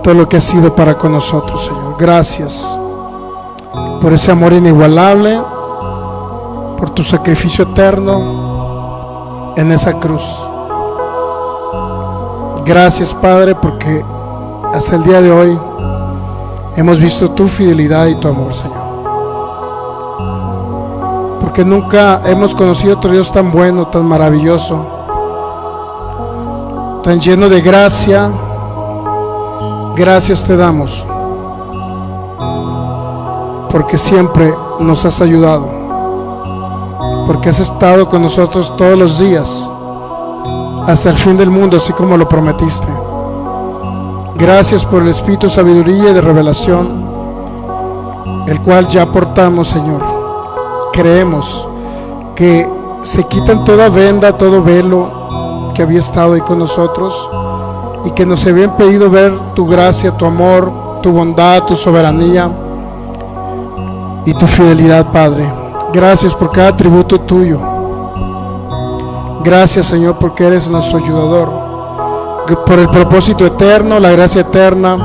todo lo que has sido para con nosotros, Señor. Gracias por ese amor inigualable, por tu sacrificio eterno en esa cruz. Gracias, Padre, porque hasta el día de hoy hemos visto tu fidelidad y tu amor, Señor. Porque nunca hemos conocido otro Dios tan bueno, tan maravilloso, tan lleno de gracia. Gracias te damos, porque siempre nos has ayudado, porque has estado con nosotros todos los días, hasta el fin del mundo, así como lo prometiste. Gracias por el espíritu de sabiduría y de revelación, el cual ya portamos, Señor. Creemos que se quitan toda venda, todo velo que había estado ahí con nosotros, y que nos había impedido ver tu gracia, tu amor, tu bondad, tu soberanía y tu fidelidad, Padre. Gracias por cada atributo tuyo. Gracias, Señor, porque eres nuestro ayudador, por el propósito eterno, la gracia eterna,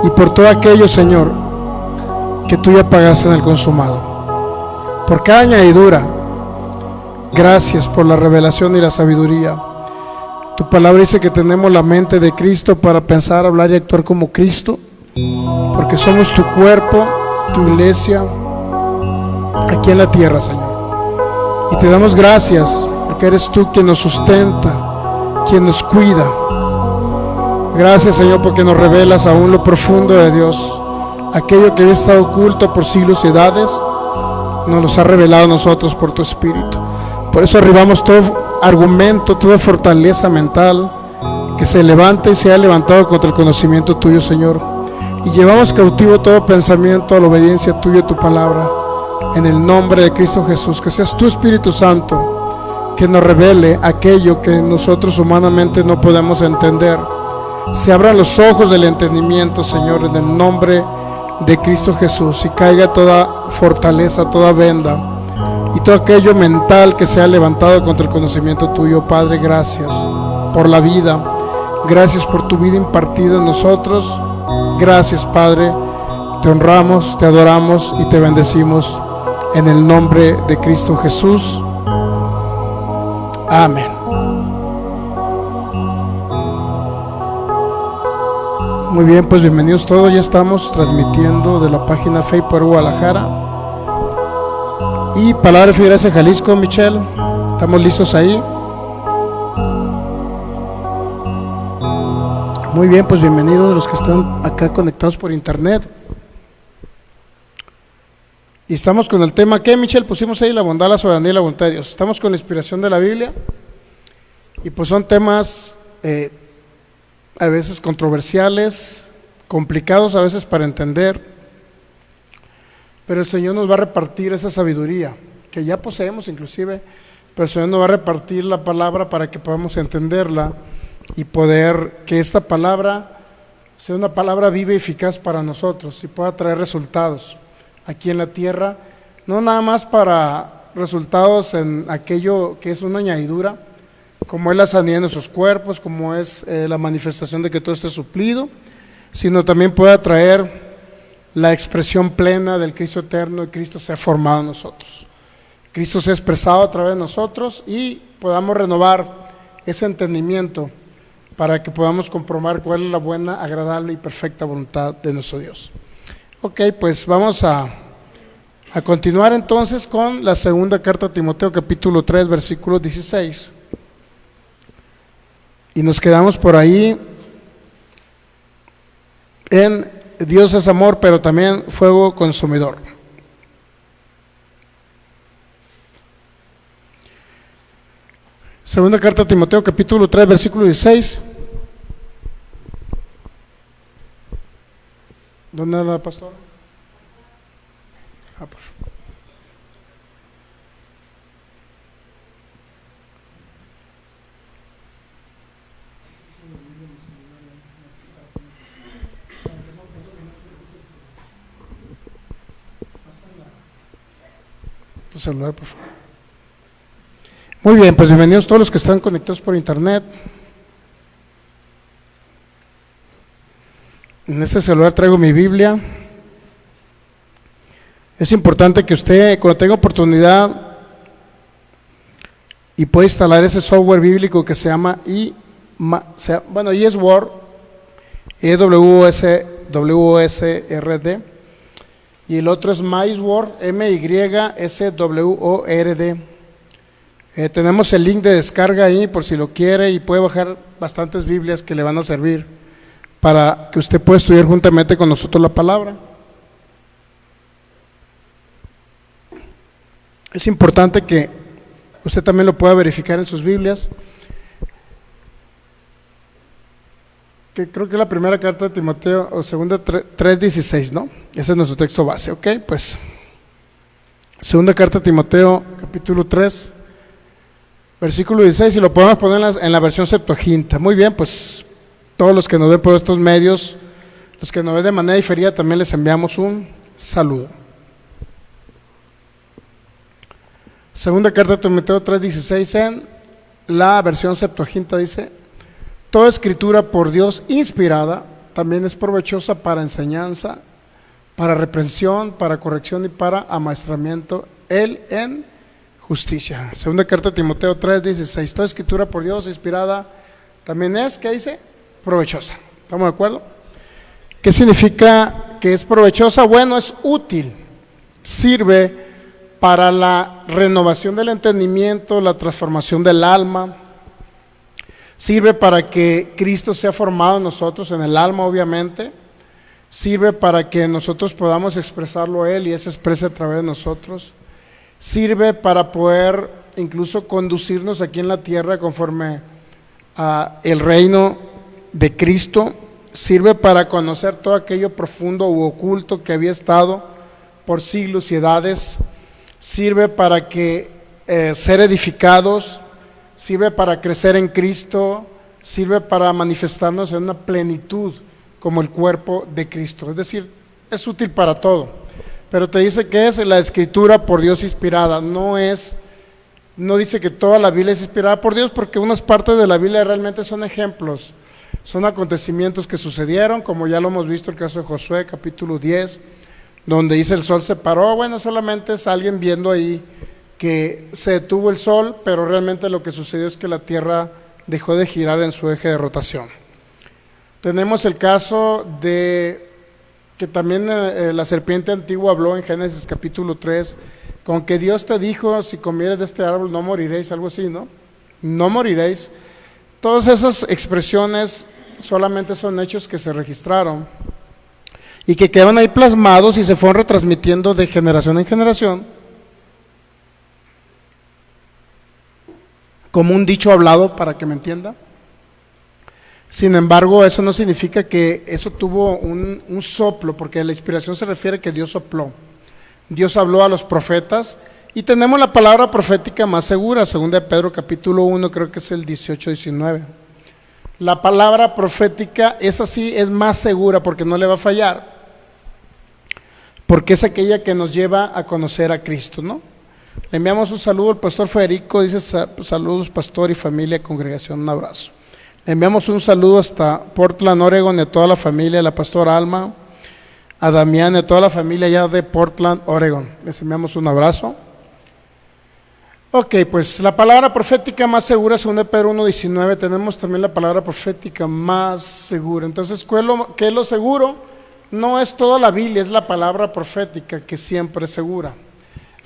y por todo aquello, Señor, que tú ya pagaste en el consumado, por cada añadidura. Gracias por la revelación y la sabiduría. Tu palabra dice que tenemos la mente de Cristo para pensar, hablar y actuar como Cristo, porque somos tu cuerpo, tu iglesia, aquí en la tierra, Señor. Y te damos gracias porque eres tú quien nos sustenta, quien nos cuida. Gracias, Señor, porque nos revelas aún lo profundo de Dios. Aquello que había estado oculto por siglos y edades, nos los ha revelado a nosotros por tu Espíritu. Por eso arribamos todo argumento, toda fortaleza mental que se levanta y se ha levantado contra el conocimiento tuyo, Señor, y llevamos cautivo todo pensamiento a la obediencia tuya y tu palabra, en el nombre de Cristo Jesús. Que seas tu Espíritu Santo que nos revele aquello que nosotros humanamente no podemos entender. Se abran los ojos del entendimiento, Señor, en el nombre de Cristo Jesús, y caiga toda fortaleza, toda venda y todo aquello mental que se ha levantado contra el conocimiento tuyo. Padre, gracias por la vida, gracias por tu vida impartida en nosotros. Gracias, Padre, te honramos, te adoramos y te bendecimos en el nombre de Cristo Jesús. Amén. Muy bien, pues bienvenidos todos. Ya estamos transmitiendo de la página Fe por Guadalajara y Palabra de Fe y Gracia Jalisco. Michelle, ¿estamos listos ahí? Muy bien, pues bienvenidos los que están acá conectados por internet. Y estamos con el tema, ¿qué, Michelle? Pusimos ahí la bondad, la soberanía y la voluntad de Dios. Estamos con la inspiración de la Biblia, y pues son temas a veces controversiales, complicados a veces para entender, pero el Señor nos va a repartir esa sabiduría que ya poseemos inclusive, pero el Señor nos va a repartir la palabra para que podamos entenderla y poder que esta palabra sea una palabra viva y eficaz para nosotros y pueda traer resultados aquí en la tierra, no nada más para resultados en aquello que es una añadidura, como es la sanidad de nuestros cuerpos, como es la manifestación de que todo esté suplido, sino también pueda traer la expresión plena del Cristo eterno, y Cristo sea formado en nosotros, Cristo sea expresado a través de nosotros, y podamos renovar ese entendimiento para que podamos comprobar cuál es la buena, agradable y perfecta voluntad de nuestro Dios. Ok, pues vamos a continuar entonces con la segunda carta a Timoteo, capítulo 3, versículo 16. Y nos quedamos por ahí en Dios es amor, pero también fuego consumidor. Segunda carta a Timoteo, capítulo 3, versículo 16. ¿Dónde anda la pastora? Por favor. Tu celular, por favor. Muy bien, pues bienvenidos todos los que están conectados por internet. En este celular traigo mi Biblia. Es importante que usted, cuando tenga oportunidad y puede instalar ese software bíblico que se llama eSword, EWSRD, y el otro es MySword, MYSWORD. Tenemos el link de descarga ahí por si lo quiere, y puede bajar bastantes Biblias que le van a servir para que usted pueda estudiar juntamente con nosotros la palabra. Es importante que usted también lo pueda verificar en sus Biblias, que creo que es la primera carta de Timoteo, o segunda 3:16, ¿no? Ese es nuestro texto base, ¿ok? Pues, segunda carta de Timoteo, capítulo 3, versículo 16, y lo podemos poner en la versión Septuaginta. Muy bien, pues, todos los que nos ven por estos medios, los que nos ven de manera diferida, también les enviamos un saludo. Segunda carta de Timoteo 3:16, en la versión Septuaginta dice: toda escritura por Dios inspirada también es provechosa para enseñanza, para reprensión, para corrección y para amaestramiento en justicia. Segunda carta de Timoteo 3:16, toda escritura por Dios inspirada también es, ¿qué dice? Provechosa. ¿Estamos de acuerdo? ¿Qué significa que es provechosa? Bueno, es útil, sirve para la renovación del entendimiento, la transformación del alma, sirve para que Cristo sea formado en nosotros, en el alma obviamente, sirve para que nosotros podamos expresarlo a Él y Él se exprese a través de nosotros, sirve para poder incluso conducirnos aquí en la tierra conforme a el reino de Cristo, sirve para conocer todo aquello profundo u oculto que había estado por siglos y edades, sirve para que ser edificados, sirve para crecer en Cristo, sirve para manifestarnos en una plenitud como el cuerpo de Cristo. Es decir, es útil para todo. Pero te dice que es la escritura por Dios inspirada. No dice que toda la Biblia es inspirada por Dios, porque unas partes de la Biblia realmente son ejemplos, son acontecimientos que sucedieron, como ya lo hemos visto el caso de Josué, capítulo 10, donde dice el sol se paró. Bueno, solamente es alguien viendo ahí que se detuvo el sol, pero realmente lo que sucedió es que la tierra dejó de girar en su eje de rotación. Tenemos el caso de que también la serpiente antigua habló en Génesis capítulo 3, con que Dios te dijo: si comieres de este árbol no moriréis, algo así, ¿no? No moriréis. Todas esas expresiones solamente son hechos que se registraron y que quedan ahí plasmados y se fueron retransmitiendo de generación en generación como un dicho hablado, para que me entienda. Sin embargo, eso no significa que eso tuvo un soplo, porque la inspiración se refiere a que Dios sopló. Dios habló a los profetas, y tenemos la palabra profética más segura, segunda de Pedro capítulo 1, creo que es el 18-19. La palabra profética es así, es más segura porque no le va a fallar, porque es aquella que nos lleva a conocer a Cristo, ¿no? Le enviamos un saludo al pastor Federico, dice: saludos pastor y familia, congregación, un abrazo. Le enviamos un saludo hasta Portland, Oregon, de toda la familia, a la pastora Alma, a Damián, de toda la familia allá de Portland, Oregon. Les enviamos un abrazo. Ok, pues la palabra profética más segura, según Pedro 1:19, tenemos también la palabra profética más segura. Entonces, ¿qué es lo seguro? No es toda la Biblia, es la palabra profética que siempre es segura.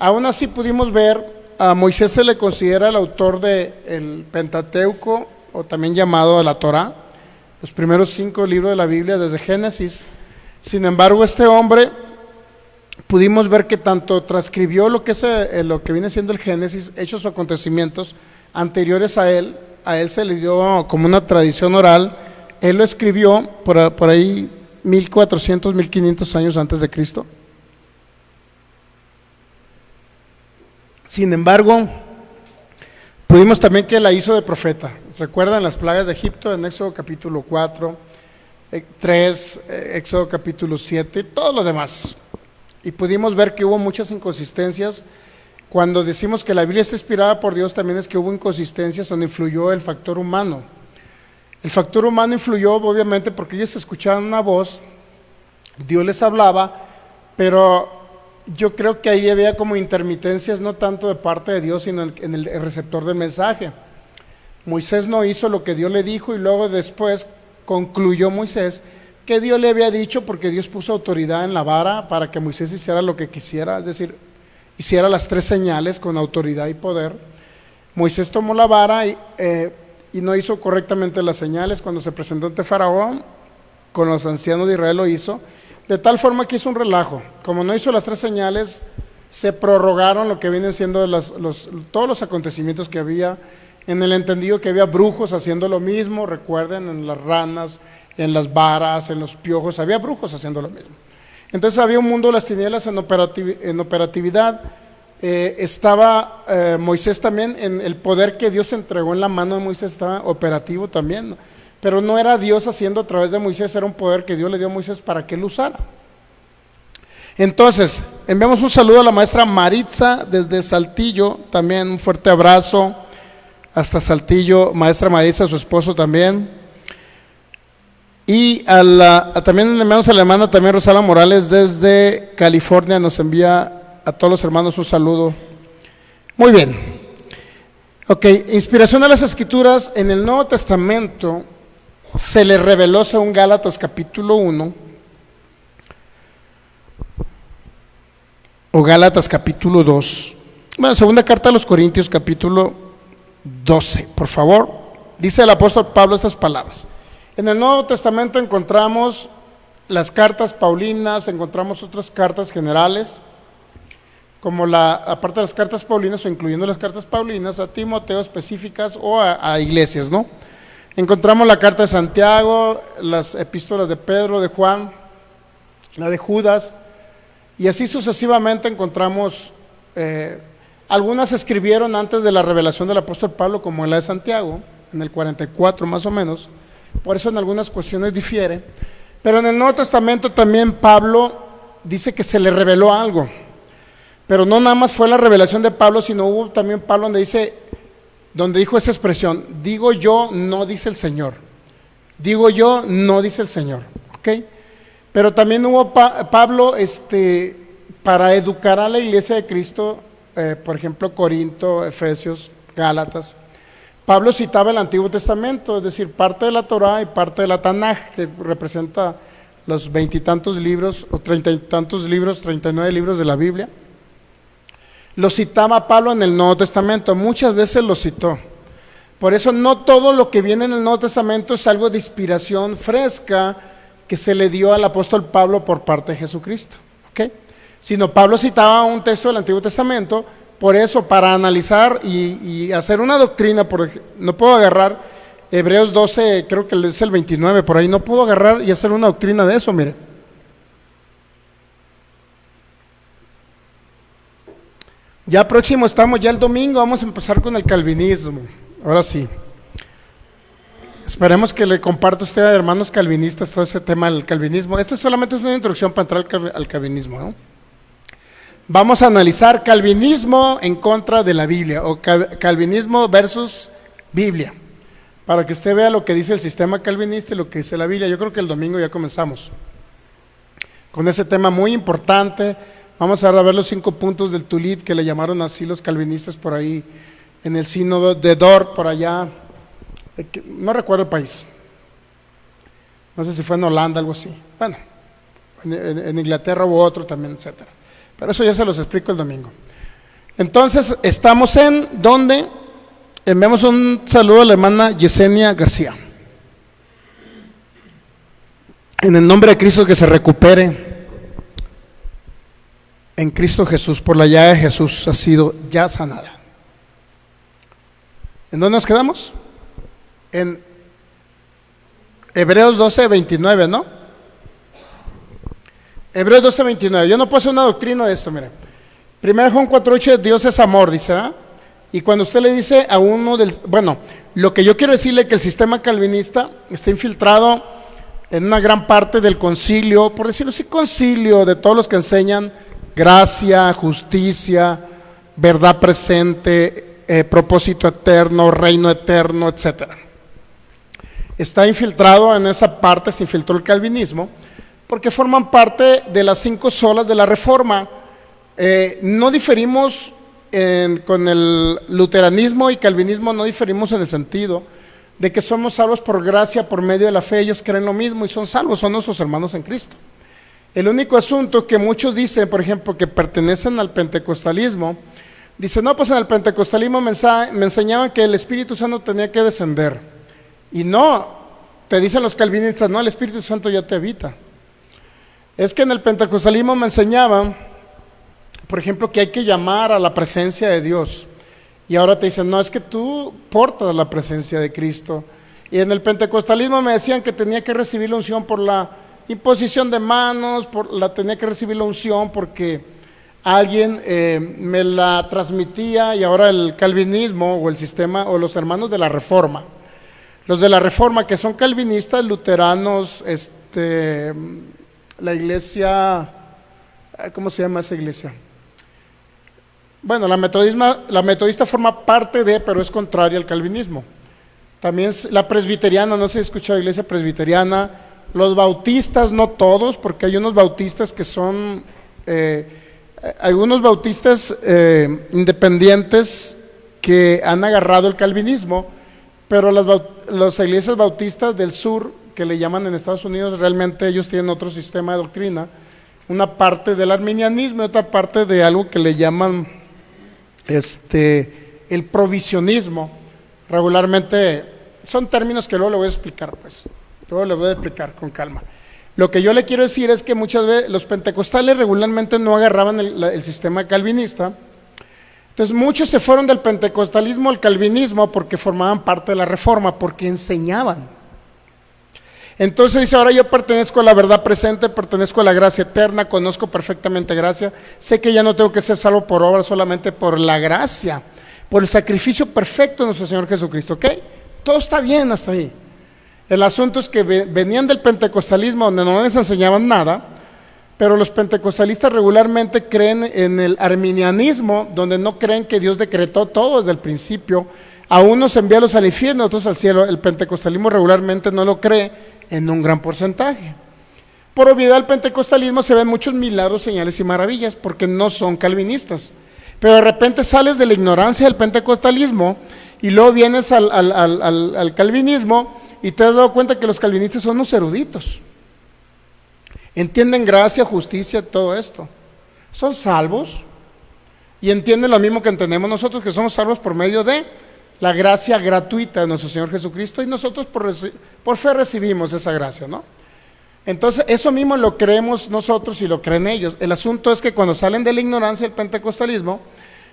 Aún así pudimos ver, a Moisés se le considera el autor del Pentateuco, o también llamado la Torá, los primeros 5 libros de la Biblia desde Génesis. Sin embargo, este hombre, pudimos ver que tanto transcribió lo que viene siendo el Génesis, hechos o acontecimientos anteriores a él se le dio como una tradición oral. Él lo escribió por ahí 1400, 1500 años antes de Cristo. Sin embargo, pudimos también que la hizo de profeta. ¿Recuerdan las plagas de Egipto en Éxodo capítulo 4, 3, Éxodo capítulo 7 y todo lo demás? Y pudimos ver que hubo muchas inconsistencias. Cuando decimos que la Biblia está inspirada por Dios, también es que hubo inconsistencias donde influyó el factor humano. El factor humano influyó obviamente porque ellos escuchaban una voz, Dios les hablaba, pero yo creo que ahí había como intermitencias, no tanto de parte de Dios, sino en el receptor del mensaje. Moisés no hizo lo que Dios le dijo y luego después concluyó Moisés que Dios le había dicho, porque Dios puso autoridad en la vara para que Moisés hiciera lo que quisiera, es decir, hiciera las 3 señales con autoridad y poder. Moisés tomó la vara y no hizo correctamente las señales. Cuando se presentó ante Faraón, con los ancianos de Israel lo hizo, de tal forma que hizo un relajo. Como no hizo las 3 señales, se prorrogaron lo que vienen siendo todos los acontecimientos que había, en el entendido que había brujos haciendo lo mismo. Recuerden, en las ranas, en las varas, en los piojos, había brujos haciendo lo mismo. Entonces había un mundo de las tinieblas en operatividad. Estaba Moisés también, en el poder que Dios entregó en la mano de Moisés estaba operativo también, ¿no? Pero no era Dios haciendo a través de Moisés, era un poder que Dios le dio a Moisés para que él usara. Entonces, enviamos un saludo a la maestra Maritza desde Saltillo, también un fuerte abrazo hasta Saltillo, maestra Maritza, su esposo también. Y también le enviamos a la hermana también Rosala Morales desde California, nos envía a todos los hermanos un saludo. Muy bien. Ok, inspiración a las Escrituras. En el Nuevo Testamento se le reveló, según Gálatas capítulo 1, o Gálatas capítulo 2. Bueno, segunda carta a los Corintios capítulo 12, por favor. Dice el apóstol Pablo estas palabras. En el Nuevo Testamento encontramos las cartas paulinas, encontramos otras cartas generales, como aparte de las cartas paulinas o incluyendo las cartas paulinas, a Timoteo específicas o a iglesias, ¿no? Encontramos la carta de Santiago, las epístolas de Pedro, de Juan, la de Judas, y así sucesivamente encontramos, algunas se escribieron antes de la revelación del apóstol Pablo, como la de Santiago, en el 44 más o menos. Por eso en algunas cuestiones difiere, pero en el Nuevo Testamento también Pablo dice que se le reveló algo, pero no nada más fue la revelación de Pablo, sino hubo también Pablo donde dijo esa expresión: digo yo, no dice el Señor. Digo yo, no dice el Señor. ¿Ok? Pero también hubo Pablo para educar a la iglesia de Cristo, por ejemplo Corinto, Efesios, Gálatas. Pablo citaba el Antiguo Testamento, es decir, parte de la Torá y parte de la Tanaj, que representa los 20 y tantos libros, o 30 y tantos libros, 39 libros de la Biblia. Lo citaba Pablo en el Nuevo Testamento, muchas veces lo citó. Por eso no todo lo que viene en el Nuevo Testamento es algo de inspiración fresca que se le dio al apóstol Pablo por parte de Jesucristo, ¿ok? Sino Pablo citaba un texto del Antiguo Testamento. Por eso, para analizar y hacer una doctrina, no puedo agarrar Hebreos 12, creo que es el 29, por ahí, no puedo agarrar y hacer una doctrina de eso, mire. Ya próximo estamos, ya el domingo vamos a empezar con el calvinismo, ahora sí. Esperemos que le comparta usted a hermanos calvinistas todo ese tema del calvinismo. Esto solamente es una introducción para entrar al calvinismo, ¿no? Vamos a analizar calvinismo en contra de la Biblia, o calvinismo versus Biblia, para que usted vea lo que dice el sistema calvinista y lo que dice la Biblia. Yo creo que el domingo ya comenzamos con ese tema muy importante. Vamos ahora a ver los 5 puntos del tulip, que le llamaron así los calvinistas por ahí, en el sínodo de Dort, por allá, no recuerdo el país, no sé si fue en Holanda, algo así, bueno, en Inglaterra hubo otro también, etcétera. Pero eso ya se los explico el domingo. Entonces, estamos en donde enviamos un saludo a la hermana Yesenia García. En el nombre de Cristo, que se recupere en Cristo Jesús. Por la llaga de Jesús ha sido ya sanada. ¿En dónde nos quedamos? En Hebreos 12, 29, ¿no? Hebreos 12, 29. Yo no puedo hacer una doctrina de esto, mire. 1 Juan 4, 8, Dios es amor, dice, ¿ah? Y cuando usted le dice a uno lo que yo quiero decirle es que el sistema calvinista está infiltrado en una gran parte del concilio, por decirlo así, concilio de todos los que enseñan gracia, justicia, verdad presente, propósito eterno, reino eterno, etcétera. está infiltrado en esa parte, se infiltró el calvinismo, porque forman parte de las 5 solas de la Reforma. No diferimos con el luteranismo y calvinismo, no diferimos en el sentido de que somos salvos por gracia, por medio de la fe. Ellos creen lo mismo y son salvos, son nuestros hermanos en Cristo. El único asunto que muchos dicen, por ejemplo, que pertenecen al pentecostalismo, dicen, no, pues en el pentecostalismo me enseñaban que el Espíritu Santo tenía que descender. Y no, te dicen los calvinistas, no, el Espíritu Santo ya te habita. Es que en el pentecostalismo me enseñaban, por ejemplo, que hay que llamar a la presencia de Dios. Y ahora te dicen, no, es que tú portas la presencia de Cristo. Y en el pentecostalismo me decían que tenía que recibir la unción por la imposición de manos, tenía que recibir la unción porque alguien me la transmitía. Y ahora el calvinismo o el sistema o los hermanos de la Reforma, los de la Reforma que son calvinistas, luteranos, la iglesia, ¿cómo se llama esa iglesia? Bueno, la metodista forma parte de, pero es contraria al calvinismo. También la presbiteriana, no sé si he escuchado iglesia presbiteriana. Los bautistas, no todos, porque hay unos bautistas que son, algunos bautistas independientes que han agarrado el calvinismo, pero las iglesias bautistas del sur, que le llaman en Estados Unidos, realmente ellos tienen otro sistema de doctrina, una parte del arminianismo y otra parte de algo que le llaman el provisionismo. Regularmente son términos que luego le voy a explicar, luego le voy a explicar con calma. Lo que yo le quiero decir es que muchas veces los pentecostales regularmente no agarraban el sistema calvinista. Entonces muchos se fueron del pentecostalismo al calvinismo porque formaban parte de la Reforma, porque enseñaban. Entonces dice, ahora yo pertenezco a la verdad presente, pertenezco a la gracia eterna, conozco perfectamente gracia, sé que ya no tengo que ser salvo por obra, solamente por la gracia, por el sacrificio perfecto de nuestro Señor Jesucristo, ¿ok? Todo está bien hasta ahí. El asunto es que venían del pentecostalismo donde no les enseñaban nada, pero los pentecostalistas regularmente creen en el arminianismo, donde no creen que Dios decretó todo desde el principio. A unos envíalos al infierno, a otros al cielo. El pentecostalismo regularmente no lo cree en un gran porcentaje. Por obviedad del pentecostalismo se ven muchos milagros, señales y maravillas, porque no son calvinistas. Pero de repente sales de la ignorancia del pentecostalismo y luego vienes al calvinismo y te has dado cuenta que los calvinistas son unos eruditos. Entienden gracia, justicia, todo esto. Son salvos y entienden lo mismo que entendemos nosotros, que somos salvos por medio de la gracia gratuita de nuestro Señor Jesucristo, y nosotros por fe recibimos esa gracia, ¿no? Entonces eso mismo lo creemos nosotros y lo creen ellos. El asunto es que cuando salen de la ignorancia del pentecostalismo,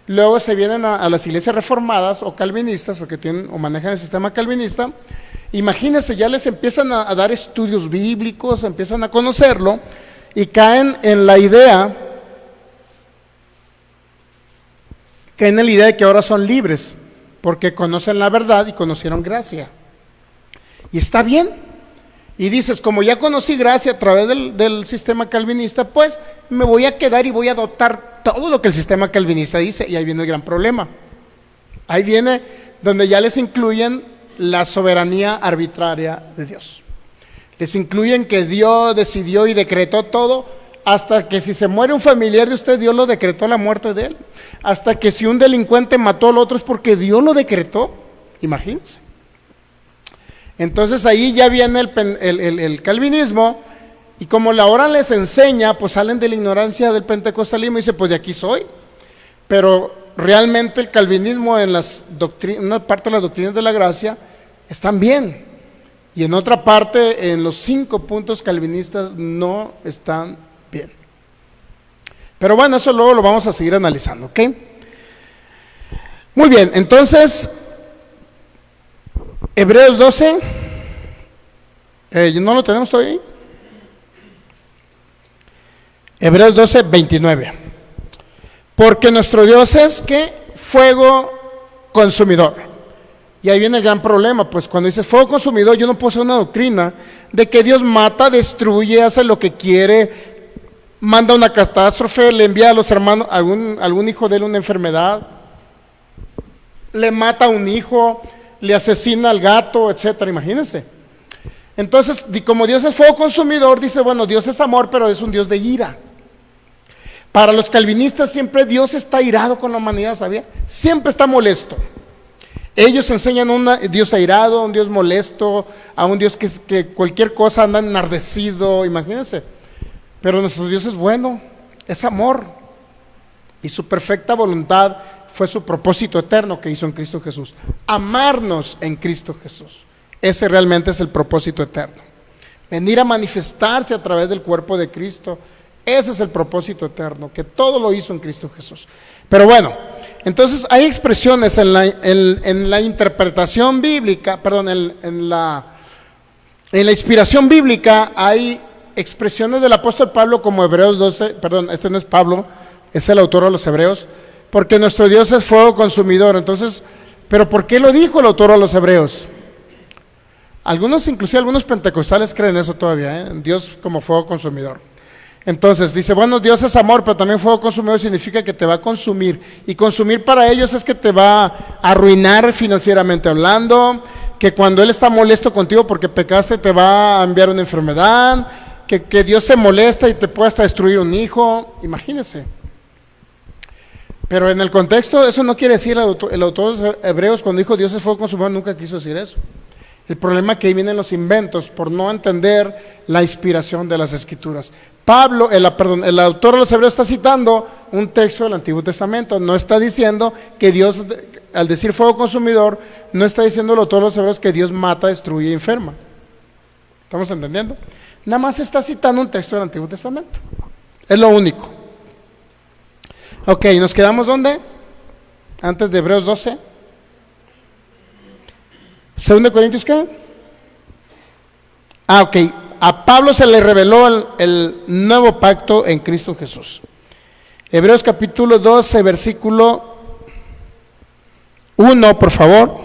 luego se vienen a las iglesias reformadas o calvinistas, o que tienen o manejan el sistema calvinista. Imagínense, ya les empiezan a dar estudios bíblicos, empiezan a conocerlo y caen en la idea de que ahora son libres porque conocen la verdad y conocieron gracia. Y está bien. Y dices, como ya conocí gracia a través del sistema calvinista, pues me voy a quedar y voy a adoptar todo lo que el sistema calvinista dice. Y ahí viene el gran problema. Ahí viene donde ya les incluyen la soberanía arbitraria de Dios. Les incluyen que Dios decidió y decretó todo, hasta que si se muere un familiar de usted, Dios lo decretó la muerte de él. Hasta que si un delincuente mató al otro es porque Dios lo decretó. Imagínense. Entonces ahí ya viene el calvinismo, y como la hora les enseña, pues salen de la ignorancia del pentecostalismo y dicen, pues de aquí soy. Pero realmente el calvinismo en una parte de las doctrinas de la gracia están bien, y en otra parte, en los 5 puntos calvinistas, no están bien. Pero bueno, eso luego lo vamos a seguir analizando, ¿ok? Muy bien, entonces Hebreos 12, ¿no lo tenemos todavía? Hebreos 12, 29. Porque nuestro Dios es, ¿qué? Fuego consumidor. Y ahí viene el gran problema, pues cuando dices fuego consumidor, yo no puedo hacer una doctrina de que Dios mata, destruye, hace lo que quiere, manda una catástrofe, le envía a los hermanos, algún hijo de él una enfermedad, le mata a un hijo, le asesina al gato, etcétera. Imagínense. Entonces, como Dios es fuego consumidor, dice, bueno, Dios es amor, pero es un Dios de ira. Para los calvinistas siempre Dios está irado con la humanidad, ¿sabía? Siempre está molesto. Ellos enseñan a un Dios airado, a un Dios molesto, a un Dios que cualquier cosa anda enardecido, imagínense. Pero nuestro Dios es bueno, es amor. Y su perfecta voluntad fue su propósito eterno que hizo en Cristo Jesús. Amarnos en Cristo Jesús. Ese realmente es el propósito eterno. Venir a manifestarse a través del cuerpo de Cristo. Ese es el propósito eterno, que todo lo hizo en Cristo Jesús. Pero bueno, entonces hay expresiones en la interpretación bíblica, perdón, en la inspiración bíblica, hay expresiones del apóstol Pablo como Hebreos 12, perdón, este no es Pablo, es el autor de los Hebreos, porque nuestro Dios es fuego consumidor. Entonces, ¿pero por qué lo dijo el autor de los Hebreos? Inclusive algunos pentecostales creen eso todavía, en Dios como fuego consumidor. Entonces dice, bueno, Dios es amor, pero también fuego consumidor significa que te va a consumir. Y consumir para ellos es que te va a arruinar financieramente hablando, que cuando Él está molesto contigo porque pecaste te va a enviar una enfermedad, que Dios se molesta y te puede hasta destruir un hijo. Imagínense. Pero en el contexto eso no quiere decir, el autor de Hebreos cuando dijo Dios es fuego consumidor nunca quiso decir eso. El problema es que ahí vienen los inventos por no entender la inspiración de las Escrituras. Pablo, el autor de los Hebreos está citando un texto del Antiguo Testamento, no está diciendo que Dios, al decir fuego consumidor, no está diciendo el autor de los Hebreos que Dios mata, destruye y enferma. ¿Estamos entendiendo? Nada más está citando un texto del Antiguo Testamento. Es lo único. Ok, ¿nos quedamos dónde? Antes de Hebreos 12. ¿2 Corintios qué? Ok, a Pablo se le reveló el nuevo pacto en Cristo Jesús. Hebreos capítulo 12, versículo 1, por favor.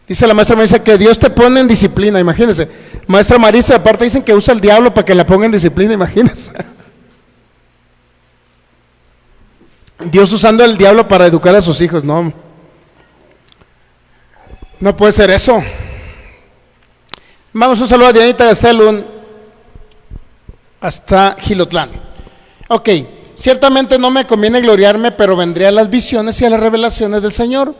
Dice la maestra Marisa que Dios te pone en disciplina, imagínense. Maestra Marisa, aparte dicen que usa el diablo para que la ponga en disciplina, imagínense. Dios usando el diablo para educar a sus hijos, no puede ser eso. Vamos, un saludo a Dianita Gastelum hasta Gilotlán. Ok, ciertamente no me conviene gloriarme, pero vendré a las visiones y a las revelaciones del Señor.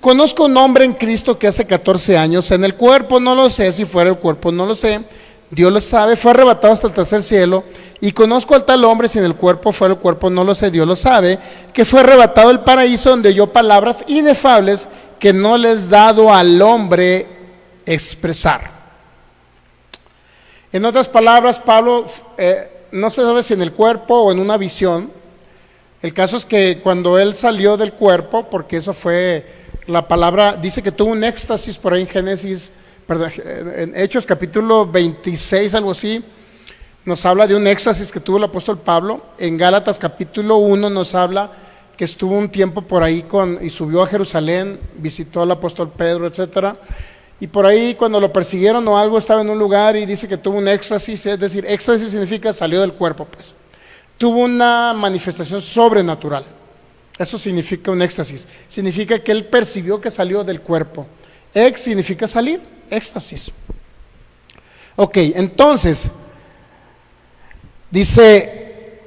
Conozco un hombre en Cristo que hace 14 años, en el cuerpo no lo sé, si fuera el cuerpo no lo sé, Dios lo sabe, fue arrebatado hasta el tercer cielo. Y conozco al tal hombre, si en el cuerpo fuera el cuerpo no lo sé, Dios lo sabe, que fue arrebatado del paraíso, donde oyó palabras inefables que no les dado al hombre expresar. En otras palabras, Pablo no se sabe si en el cuerpo o en una visión. El caso es que cuando él salió del cuerpo, porque eso fue la palabra, dice que tuvo un éxtasis por ahí en Génesis, perdón, en Hechos capítulo 26, algo así, nos habla de un éxtasis que tuvo el apóstol Pablo. En Gálatas capítulo 1 nos habla que estuvo un tiempo por ahí y subió a Jerusalén, visitó al apóstol Pedro, etcétera. Y por ahí cuando lo persiguieron o algo, estaba en un lugar y dice que tuvo un éxtasis, es decir, éxtasis significa salió del cuerpo, pues. Tuvo una manifestación sobrenatural. Eso significa un éxtasis. Significa que él percibió que salió del cuerpo. Ex significa salir, éxtasis. Ok, entonces dice,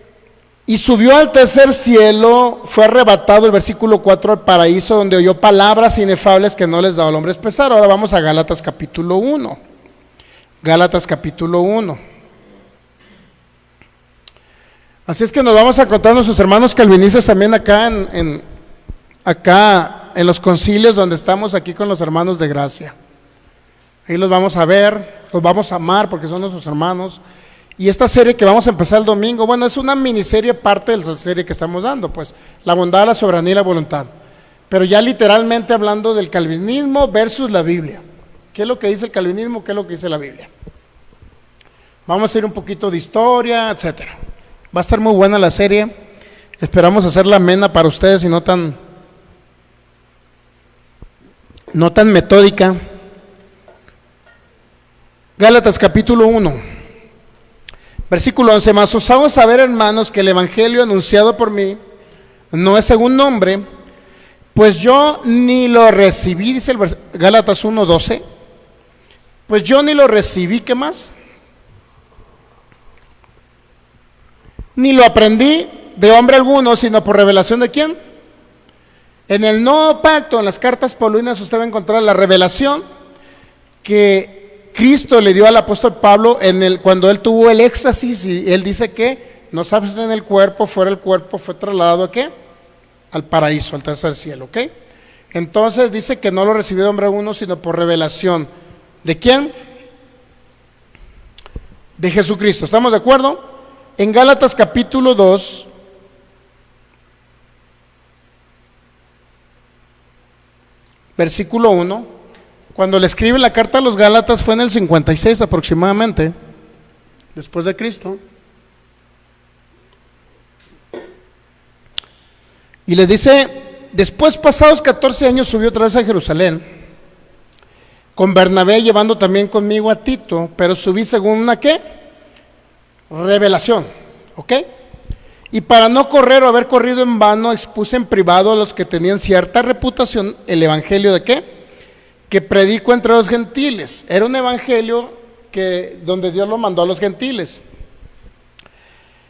y subió al tercer cielo, fue arrebatado, el versículo 4, al paraíso, donde oyó palabras inefables que no les daba al hombre expresar. Ahora vamos a Gálatas capítulo 1. Gálatas capítulo 1. Así es que nos vamos a encontrar nuestros hermanos calvinistas también acá en los concilios donde estamos aquí con los hermanos de gracia. Ahí los vamos a ver, los vamos a amar porque son nuestros hermanos. Y esta serie que vamos a empezar el domingo, bueno, es una miniserie, parte de la serie que estamos dando, pues, la bondad, la soberanía y la voluntad. Pero ya literalmente hablando del calvinismo versus la Biblia. ¿Qué es lo que dice el calvinismo? ¿Qué es lo que dice la Biblia? Vamos a ir un poquito de historia, etcétera. Va a estar muy buena la serie. Esperamos hacerla amena para ustedes y no tan metódica. Gálatas capítulo 1. Versículo 11, mas os hago saber, hermanos, que el evangelio anunciado por mí no es según hombre, pues yo ni lo recibí, dice el Gálatas 1:12, Pues yo ni lo recibí, ¿qué más? Ni lo aprendí de hombre alguno, sino por revelación de ¿quién? En el nuevo pacto, en las cartas paulinas, usted va a encontrar la revelación que Cristo le dio al apóstol Pablo cuando él tuvo el éxtasis, y él dice que no sabes en el cuerpo, fuera el cuerpo, fue trasladado ¿a qué? Al paraíso, al tercer cielo, ¿ok? Entonces dice que no lo recibió de hombre alguno, sino por revelación. ¿De quién? De Jesucristo. ¿Estamos de acuerdo? En Gálatas capítulo 2, versículo 1, cuando le escribe la carta a los Gálatas fue en el 56 aproximadamente, después de Cristo. Y le dice: después, pasados 14 años, subí otra vez a Jerusalén, con Bernabé, llevando también conmigo a Tito, pero subí según una ¿qué? Revelación, ¿ok? Y para no correr o haber corrido en vano, expuse en privado a los que tenían cierta reputación el evangelio de ¿qué? Que predico entre los gentiles. Era un evangelio donde Dios lo mandó a los gentiles.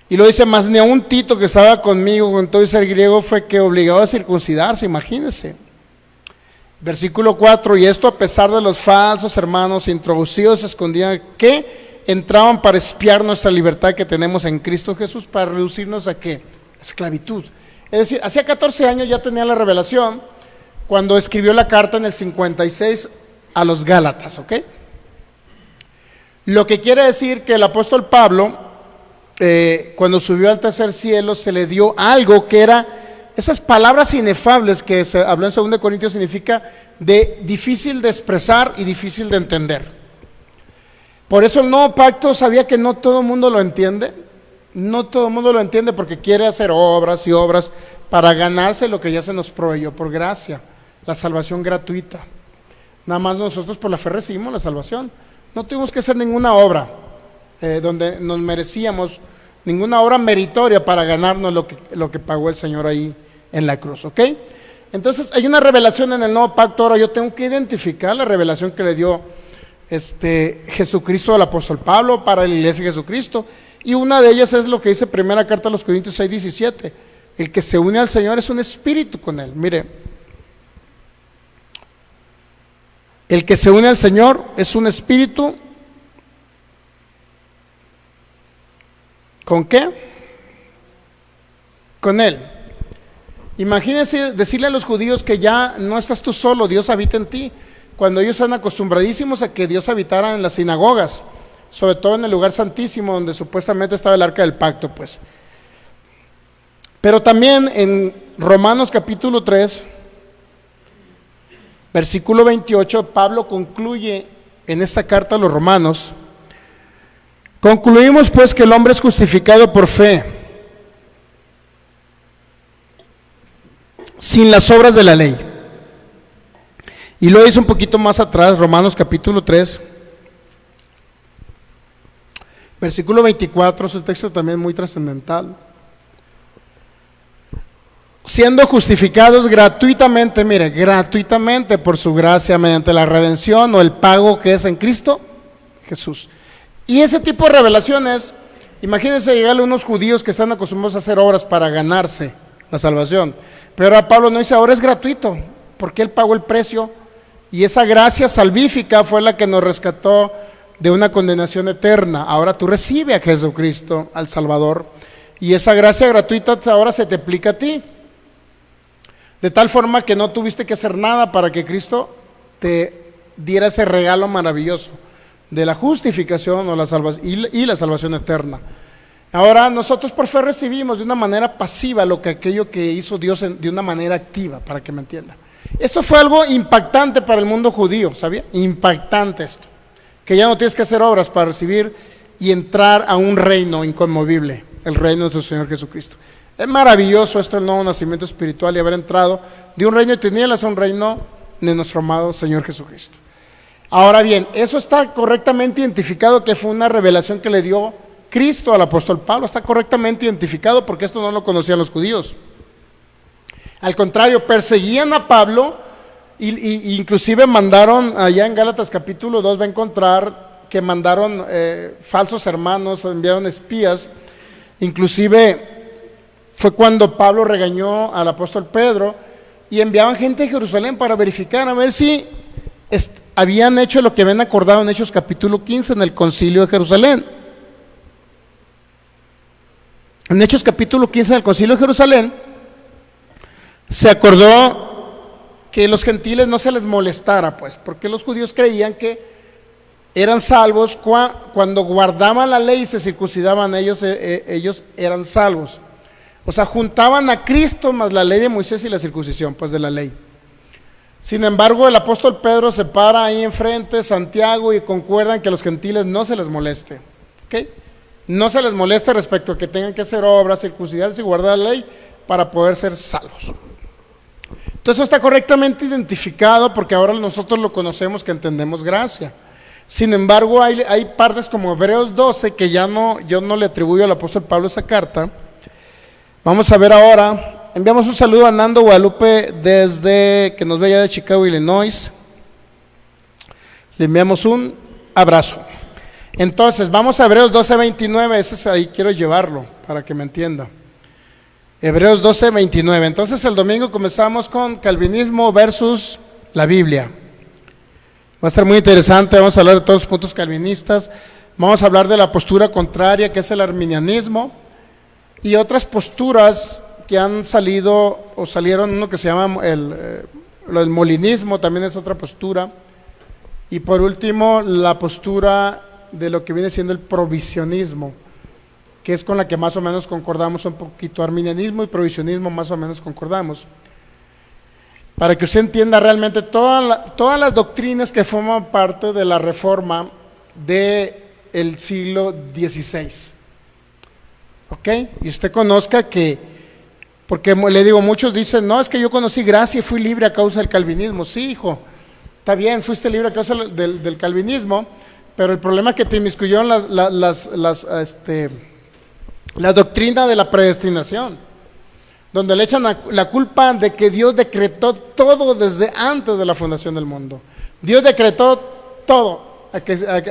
Y lo dice: más ni a un Tito que estaba conmigo, con todo y ser griego, fue que obligado a circuncidarse, imagínense. Versículo 4, y esto a pesar de los falsos hermanos introducidos, escondían que entraban para espiar nuestra libertad que tenemos en Cristo Jesús, para reducirnos a ¿qué? Esclavitud. Es decir, hacía 14 años ya tenía la revelación, cuando escribió la carta en el 56 a los Gálatas, ¿ok? Lo que quiere decir que el apóstol Pablo, cuando subió al tercer cielo, se le dio algo que era esas palabras inefables que se habló en 2 Corintios, significa de difícil de expresar y difícil de entender. Por eso el nuevo pacto sabía que no todo el mundo lo entiende. No todo el mundo lo entiende porque quiere hacer obras y obras para ganarse lo que ya se nos proveyó por gracia, la salvación gratuita. Nada más nosotros por la fe recibimos la salvación. No tuvimos que hacer ninguna obra donde nos merecíamos, ninguna obra meritoria para ganarnos lo que pagó el Señor ahí en la cruz, ¿ok? Entonces hay una revelación en el nuevo pacto. Ahora yo tengo que identificar la revelación que le dio Jesucristo al apóstol Pablo para la iglesia de Jesucristo, y una de ellas es lo que dice primera carta a los Corintios 6:17: el que se une al Señor es un espíritu con él. Mire, el que se une al Señor es un espíritu. ¿Con qué? Con él. Imagínense decirle a los judíos que ya no estás tú solo, Dios habita en ti, cuando ellos están acostumbradísimos a que Dios habitara en las sinagogas, sobre todo en el lugar santísimo donde supuestamente estaba el arca del pacto, pues. Pero también en Romanos capítulo 3, versículo 28, Pablo concluye en esta carta a los romanos: concluimos pues que el hombre es justificado por fe, sin las obras de la ley. Y lo dice un poquito más atrás, Romanos capítulo 3, versículo 24, es un texto también muy trascendental. Siendo justificados gratuitamente, mire, gratuitamente por su gracia, mediante la redención o el pago que es en Cristo Jesús. Y ese tipo de revelaciones, imagínense llegarle a unos judíos que están acostumbrados a hacer obras para ganarse la salvación, pero a Pablo no dice: ahora es gratuito, porque él pagó el precio, y esa gracia salvífica fue la que nos rescató de una condenación eterna. Ahora tú recibes a Jesucristo, al Salvador, y esa gracia gratuita ahora se te aplica a ti, de tal forma que no tuviste que hacer nada para que Cristo te diera ese regalo maravilloso de la justificación o la salvación y la salvación eterna. Ahora nosotros por fe recibimos de una manera pasiva aquello que hizo Dios de una manera activa, para que me entienda. Esto fue algo impactante para el mundo judío, ¿sabía? Impactante esto, que ya no tienes que hacer obras para recibir y entrar a un reino inconmovible, el reino de nuestro Señor Jesucristo. Es maravilloso esto, el nuevo nacimiento espiritual, y haber entrado de un reino de tinieblas a un reino de nuestro amado Señor Jesucristo. Ahora bien, eso está correctamente identificado, que fue una revelación que le dio Cristo al apóstol Pablo. Está correctamente identificado, porque esto no lo conocían los judíos. Al contrario, perseguían a Pablo Inclusive mandaron, allá en Gálatas capítulo 2 va a encontrar que mandaron falsos hermanos, enviaron espías. Inclusive fue cuando Pablo regañó al apóstol Pedro y enviaban gente a Jerusalén para verificar, a ver si habían hecho lo que habían acordado en Hechos capítulo 15 en el concilio de Jerusalén. En Hechos capítulo 15 del concilio de Jerusalén se acordó que los gentiles no se les molestara, pues, porque los judíos creían que eran salvos cuando guardaban la ley y se circuncidaban ellos eran salvos. O sea, juntaban a Cristo más la ley de Moisés y la circuncisión, pues, de la ley. Sin embargo, el apóstol Pedro se para ahí enfrente, Santiago, y concuerdan que a los gentiles no se les moleste, ¿ok? No se les moleste respecto a que tengan que hacer obras, circuncidarse y guardar la ley para poder ser salvos. Entonces está correctamente identificado porque ahora nosotros lo conocemos, que entendemos gracia. Sin embargo, hay partes como Hebreos 12 que yo no le atribuyo al apóstol Pablo esa carta. Vamos a ver ahora. Enviamos un saludo a Nando Guadalupe que nos ve allá de Chicago, Illinois. Le enviamos un abrazo. Entonces, vamos a Hebreos 12:29, ese es ahí, quiero llevarlo para que me entienda. Hebreos 12:29. Entonces el domingo comenzamos con calvinismo versus la Biblia. Va a estar muy interesante, vamos a hablar de todos los puntos calvinistas, vamos a hablar de la postura contraria que es el arminianismo y otras posturas que han salido o salieron, uno que se llama el molinismo, también es otra postura, y por último la postura de lo que viene siendo el provisionismo, que es con la que más o menos concordamos un poquito. Arminianismo y provisionismo más o menos concordamos, para que usted entienda realmente todas las doctrinas que forman parte de la reforma del siglo XVI, ¿ok? Y usted conozca que, porque le digo, muchos dicen, no, es que yo conocí gracia y fui libre a causa del calvinismo. Sí, hijo, está bien, fuiste libre a causa del calvinismo, pero el problema es que te inmiscuyeron la doctrina de la predestinación, donde le echan la culpa de que Dios decretó todo desde antes de la fundación del mundo. Dios decretó todo,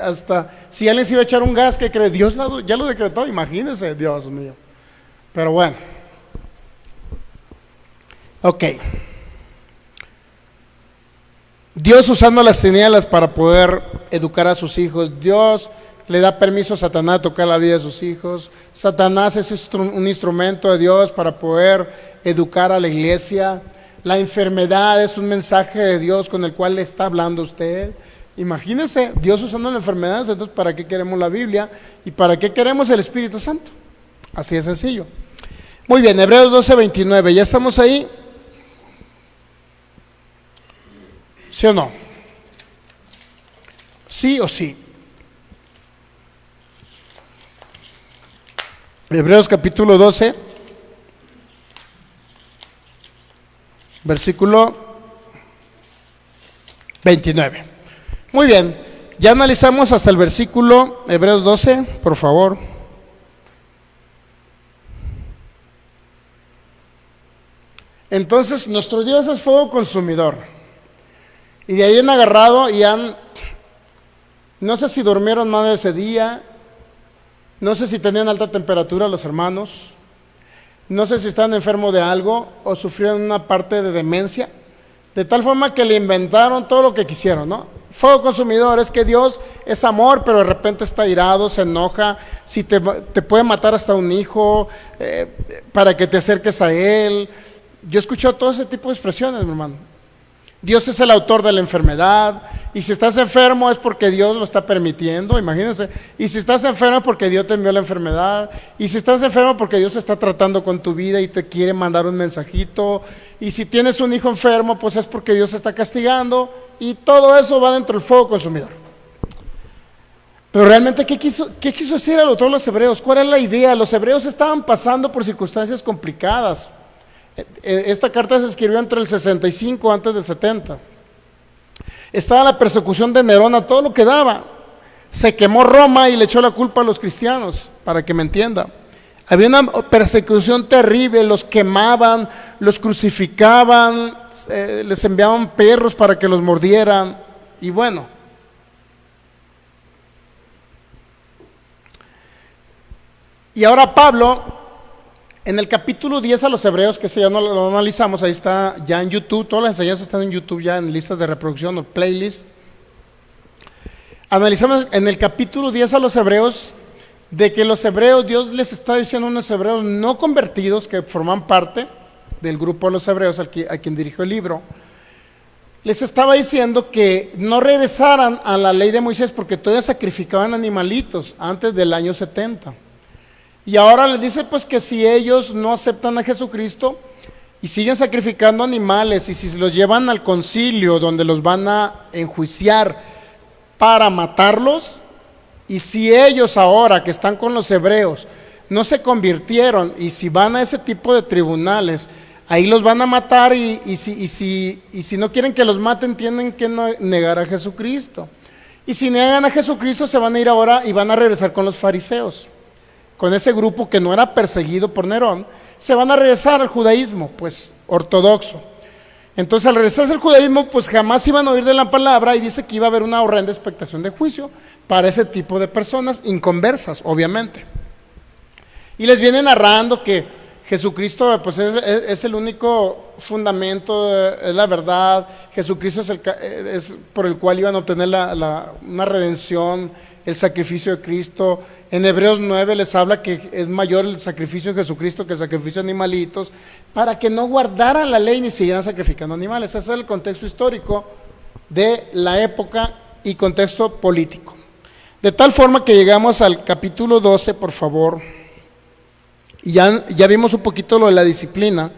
hasta si alguien se iba a echar un gas, ¿qué cree? Dios ya lo decretó, imagínense, Dios mío. Pero bueno, ok. Dios usando las tinieblas para poder educar a sus hijos. Dios le da permiso a Satanás de tocar la vida de sus hijos. Satanás es un instrumento de Dios para poder educar a la iglesia. La enfermedad es un mensaje de Dios con el cual le está hablando a usted. Imagínense, Dios usando la enfermedad. Entonces, ¿para qué queremos la Biblia? ¿Y para qué queremos el Espíritu Santo? Así de sencillo. Muy bien, Hebreos 12:29, ¿ya estamos ahí? ¿Sí o no? ¿Sí o sí? Hebreos capítulo 12, versículo 29. Muy bien, ya analizamos hasta el versículo Hebreos 12, por favor. Entonces, nuestro Dios es fuego consumidor. Y de ahí han agarrado y no sé si durmieron más de ese día, no sé si tenían alta temperatura los hermanos, no sé si están enfermos de algo o sufrieron una parte de demencia, de tal forma que le inventaron todo lo que quisieron, ¿no? Fuego consumidor, es que Dios es amor, pero de repente está irado, se enoja, si te puede matar hasta un hijo, para que te acerques a Él. Yo he escuchado todo ese tipo de expresiones, mi hermano. Dios es el autor de la enfermedad, y si estás enfermo es porque Dios lo está permitiendo, imagínense. Y si estás enfermo es porque Dios te envió la enfermedad, y si estás enfermo porque Dios está tratando con tu vida y te quiere mandar un mensajito, y si tienes un hijo enfermo pues es porque Dios está castigando, y todo eso va dentro del fuego consumidor. Pero realmente, ¿qué quiso decir el autor de los hebreos? ¿Cuál es la idea? Los hebreos estaban pasando por circunstancias complicadas. Esta carta se escribió entre el 65 antes del 70. Estaba la persecución de Nerón a todo lo que daba. Se quemó Roma y le echó la culpa a los cristianos, para que me entienda. Había una persecución terrible, los quemaban, los crucificaban, les enviaban perros para que los mordieran, y bueno. Y ahora Pablo, en el capítulo 10 a los Hebreos, que ese ya no lo analizamos, ahí está ya en YouTube, todas las enseñanzas están en YouTube ya en listas de reproducción o playlist. Analizamos en el capítulo 10 a los Hebreos, de que los hebreos, Dios les está diciendo a unos hebreos no convertidos que forman parte del grupo de los hebreos a quien dirigió el libro, les estaba diciendo que no regresaran a la ley de Moisés porque todavía sacrificaban animalitos antes del año 70. Y ahora les dice pues que si ellos no aceptan a Jesucristo y siguen sacrificando animales, y si los llevan al concilio donde los van a enjuiciar para matarlos, y si ellos ahora que están con los hebreos no se convirtieron, y si van a ese tipo de tribunales, ahí los van a matar, y si no quieren que los maten, tienen que negar a Jesucristo. Y si niegan a Jesucristo, se van a ir ahora y van a regresar con los fariseos, con ese grupo que no era perseguido por Nerón, se van a regresar al judaísmo, pues ortodoxo. Entonces al regresarse al judaísmo, pues jamás iban a oír de la palabra, y dice que iba a haber una horrenda expectación de juicio para ese tipo de personas inconversas, obviamente. Y les viene narrando que Jesucristo pues es el único fundamento, es la verdad. Jesucristo es por el cual iban a obtener una redención, el sacrificio de Cristo. En Hebreos 9 les habla que es mayor el sacrificio de Jesucristo que el sacrificio de animalitos, para que no guardaran la ley ni siguieran sacrificando animales. Ese es el contexto histórico de la época y contexto político. De tal forma que llegamos al capítulo 12, por favor, y ya vimos un poquito lo de la disciplina,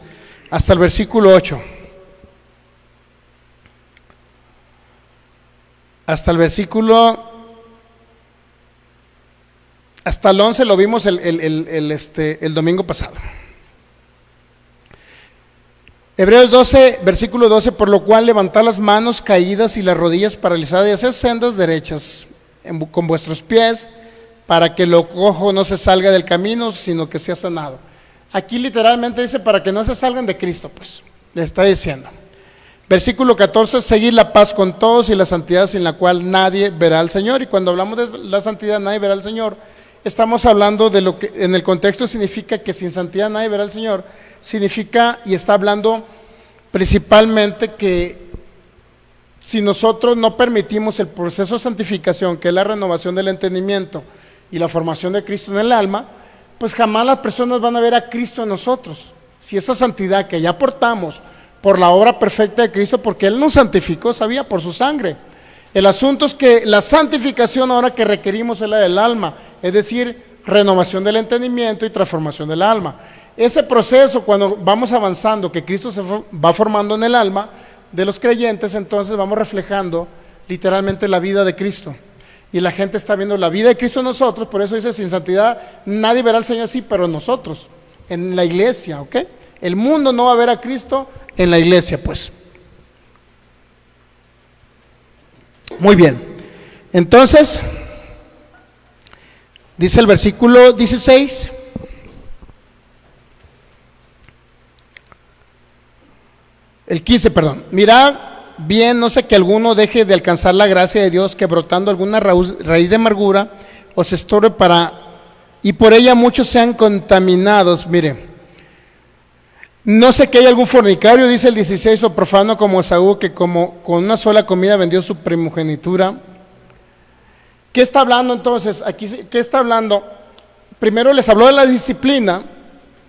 hasta el versículo 8. Hasta el 11 lo vimos el domingo pasado. Hebreos 12, versículo 12, por lo cual levantad las manos caídas y las rodillas paralizadas y haced sendas derechas con vuestros pies, para que lo cojo no se salga del camino, sino que sea sanado. Aquí literalmente dice para que no se salgan de Cristo, pues, le está diciendo. Versículo 14, seguid la paz con todos y la santidad sin la cual nadie verá al Señor. Y cuando hablamos de la santidad, nadie verá al Señor, estamos hablando de lo que en el contexto significa que sin santidad nadie verá al Señor. Significa, y está hablando principalmente que si nosotros no permitimos el proceso de santificación, que es la renovación del entendimiento y la formación de Cristo en el alma, pues jamás las personas van a ver a Cristo en nosotros. Si esa santidad que ya portamos por la obra perfecta de Cristo, porque Él nos santificó, sabía, por su sangre. El asunto es que la santificación ahora que requerimos es la del alma, es decir, renovación del entendimiento y transformación del alma. Ese proceso, cuando vamos avanzando, que Cristo se va formando en el alma de los creyentes, entonces vamos reflejando literalmente la vida de Cristo, y la gente está viendo la vida de Cristo en nosotros. Por eso dice, sin santidad nadie verá al Señor, sí, pero nosotros, en la iglesia, ¿ok? El mundo no va a ver a Cristo en la iglesia, pues. Muy bien, entonces dice el versículo 16, el 15, perdón, mirad bien, no sé que alguno deje de alcanzar la gracia de Dios, que brotando alguna raíz de amargura os estorbe y por ella muchos sean contaminados. Mire, no sé que haya algún fornicario, dice el 16, o profano como Esaú, que como con una sola comida vendió su primogenitura. ¿Qué está hablando entonces? Aquí, ¿qué está hablando? Primero les habló de la disciplina,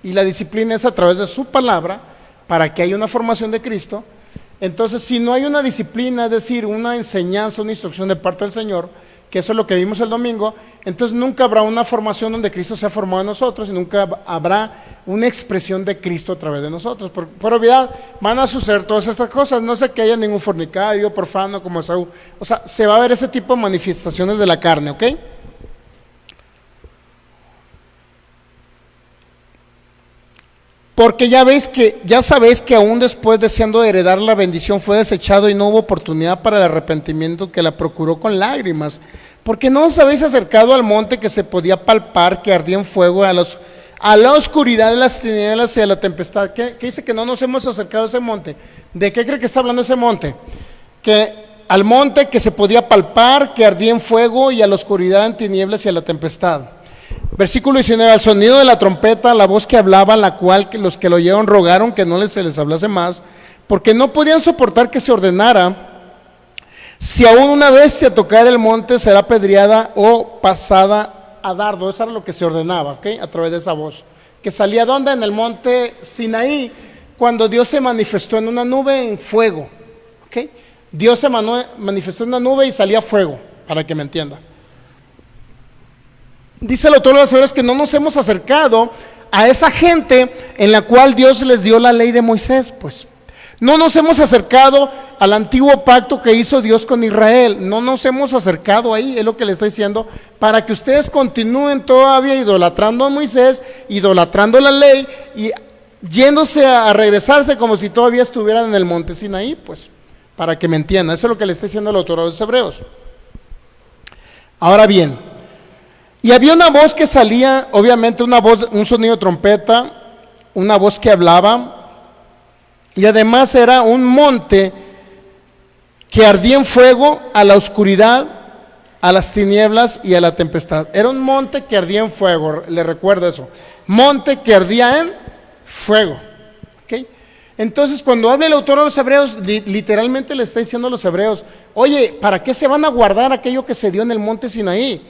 y la disciplina es a través de su palabra, para que haya una formación de Cristo. Entonces, si no hay una disciplina, es decir, una enseñanza, una instrucción de parte del Señor, que eso es lo que vimos el domingo, entonces nunca habrá una formación donde Cristo sea formado en nosotros, y nunca habrá una expresión de Cristo a través de nosotros. Por obviedad van a suceder todas estas cosas. No sé que haya ningún fornicario, profano como Esaú. O sea, se va a ver ese tipo de manifestaciones de la carne, ¿ok? Porque ya sabéis que aún después, deseando heredar la bendición, fue desechado y no hubo oportunidad para el arrepentimiento, que la procuró con lágrimas. Porque no os habéis acercado al monte que se podía palpar, que ardía en fuego, a a la oscuridad de las tinieblas y a la tempestad. ¿Qué dice? Que no nos hemos acercado a ese monte. ¿De qué cree que está hablando ese monte? Que al monte que se podía palpar, que ardía en fuego, y a la oscuridad, en tinieblas y a la tempestad. Versículo 19, al sonido de la trompeta, la voz que hablaba, la cual los que lo oyeron rogaron que no se les hablase más, porque no podían soportar que se ordenara. Si aún una bestia tocara el monte, será apedreada o pasada a dardo. Eso era lo que se ordenaba, ¿ok? A través de esa voz. Que salía ¿dónde? En el monte Sinaí, cuando Dios se manifestó en una nube en fuego, ¿ok? Dios se manifestó en una nube y salía fuego, para que me entienda. Dice el autor de los Hebreos que no nos hemos acercado a esa gente en la cual Dios les dio la ley de Moisés, pues. No nos hemos acercado al antiguo pacto que hizo Dios con Israel. No nos hemos acercado ahí, es lo que le está diciendo, para que ustedes continúen todavía idolatrando a Moisés, idolatrando la ley y yéndose a regresarse como si todavía estuvieran en el monte Sinaí, pues, para que me entiendan. Eso es lo que le está diciendo el autor de los Hebreos. Ahora bien, y había una voz que salía, obviamente una voz, un sonido de trompeta, una voz que hablaba. Y además era un monte que ardía en fuego, a la oscuridad, a las tinieblas y a la tempestad. Era un monte que ardía en fuego, le recuerdo eso. Monte que ardía en fuego. ¿Okay? Entonces, cuando habla el autor de los Hebreos, literalmente le está diciendo a los hebreos, oye, ¿para qué se van a guardar aquello que se dio en el monte Sinaí?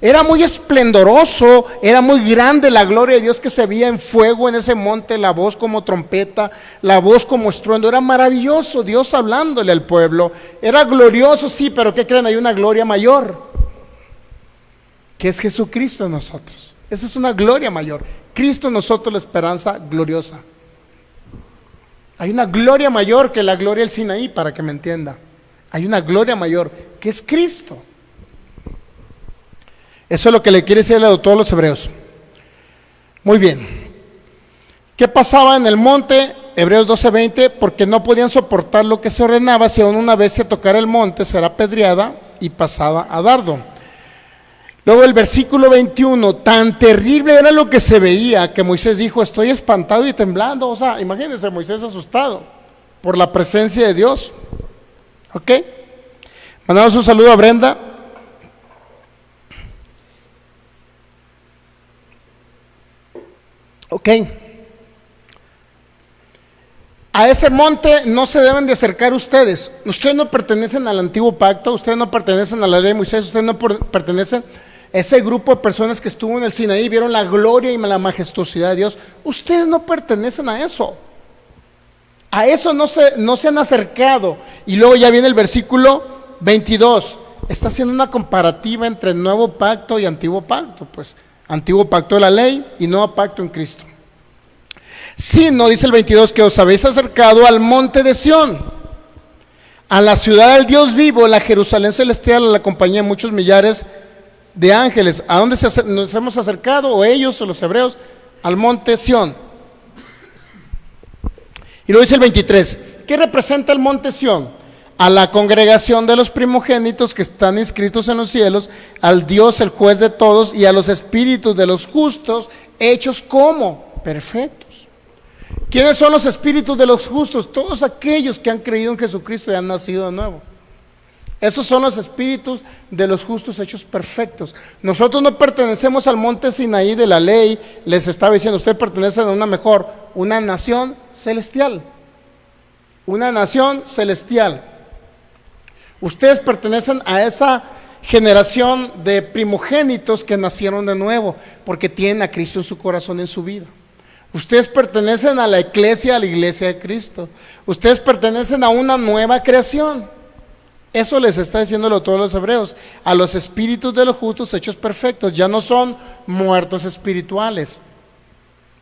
Era muy esplendoroso, era muy grande la gloria de Dios que se veía en fuego en ese monte, la voz como trompeta, la voz como estruendo, era maravilloso Dios hablándole al pueblo, era glorioso, sí, pero ¿qué creen? Hay una gloria mayor, que es Jesucristo en nosotros. Esa es una gloria mayor, Cristo en nosotros, la esperanza gloriosa. Hay una gloria mayor que la gloria del Sinaí, para que me entienda. Hay una gloria mayor, que es Cristo. Eso es lo que le quiere decir a todos los hebreos. Muy bien. ¿Qué pasaba en el monte? Hebreos 12:20, porque no podían soportar lo que se ordenaba, si aún una vez se tocara el monte, será apedreada y pasada a dardo. Luego el versículo 21, tan terrible era lo que se veía, que Moisés dijo, estoy espantado y temblando. O sea, imagínense, Moisés asustado por la presencia de Dios. ¿Ok? Mandamos un saludo a Brenda. Ok, a ese monte no se deben de acercar ustedes. Ustedes no pertenecen al antiguo pacto, ustedes no pertenecen a la ley de Moisés, ustedes no pertenecen a ese grupo de personas que estuvo en el Sinaí, vieron la gloria y la majestuosidad de Dios. Ustedes no pertenecen a eso. A eso no se han acercado. Y luego ya viene el versículo 22. Está haciendo una comparativa entre el nuevo pacto y antiguo pacto, pues. Antiguo pacto de la ley y nuevo pacto en Cristo. Si no, dice el 22, que os habéis acercado al monte de Sión, a la ciudad del Dios vivo, la Jerusalén celestial, a la compañía de muchos millares de ángeles. ¿A dónde nos hemos acercado? O ellos, o los hebreos, al monte Sión. Y luego dice el 23, ¿qué representa el monte Sión? A la congregación de los primogénitos que están inscritos en los cielos, al Dios el juez de todos, y a los espíritus de los justos hechos como perfectos. ¿Quiénes son los espíritus de los justos? Todos aquellos que han creído en Jesucristo y han nacido de nuevo. Esos son los espíritus de los justos hechos perfectos. Nosotros no pertenecemos al monte Sinaí de la ley. Les estaba diciendo, ustedes pertenecen a una nación celestial. Una nación celestial. Ustedes pertenecen a esa generación de primogénitos que nacieron de nuevo, porque tienen a Cristo en su corazón, en su vida. Ustedes pertenecen a la iglesia de Cristo. Ustedes pertenecen a una nueva creación. Eso les está diciendo a todos los hebreos, a los espíritus de los justos hechos perfectos. Ya no son muertos espirituales.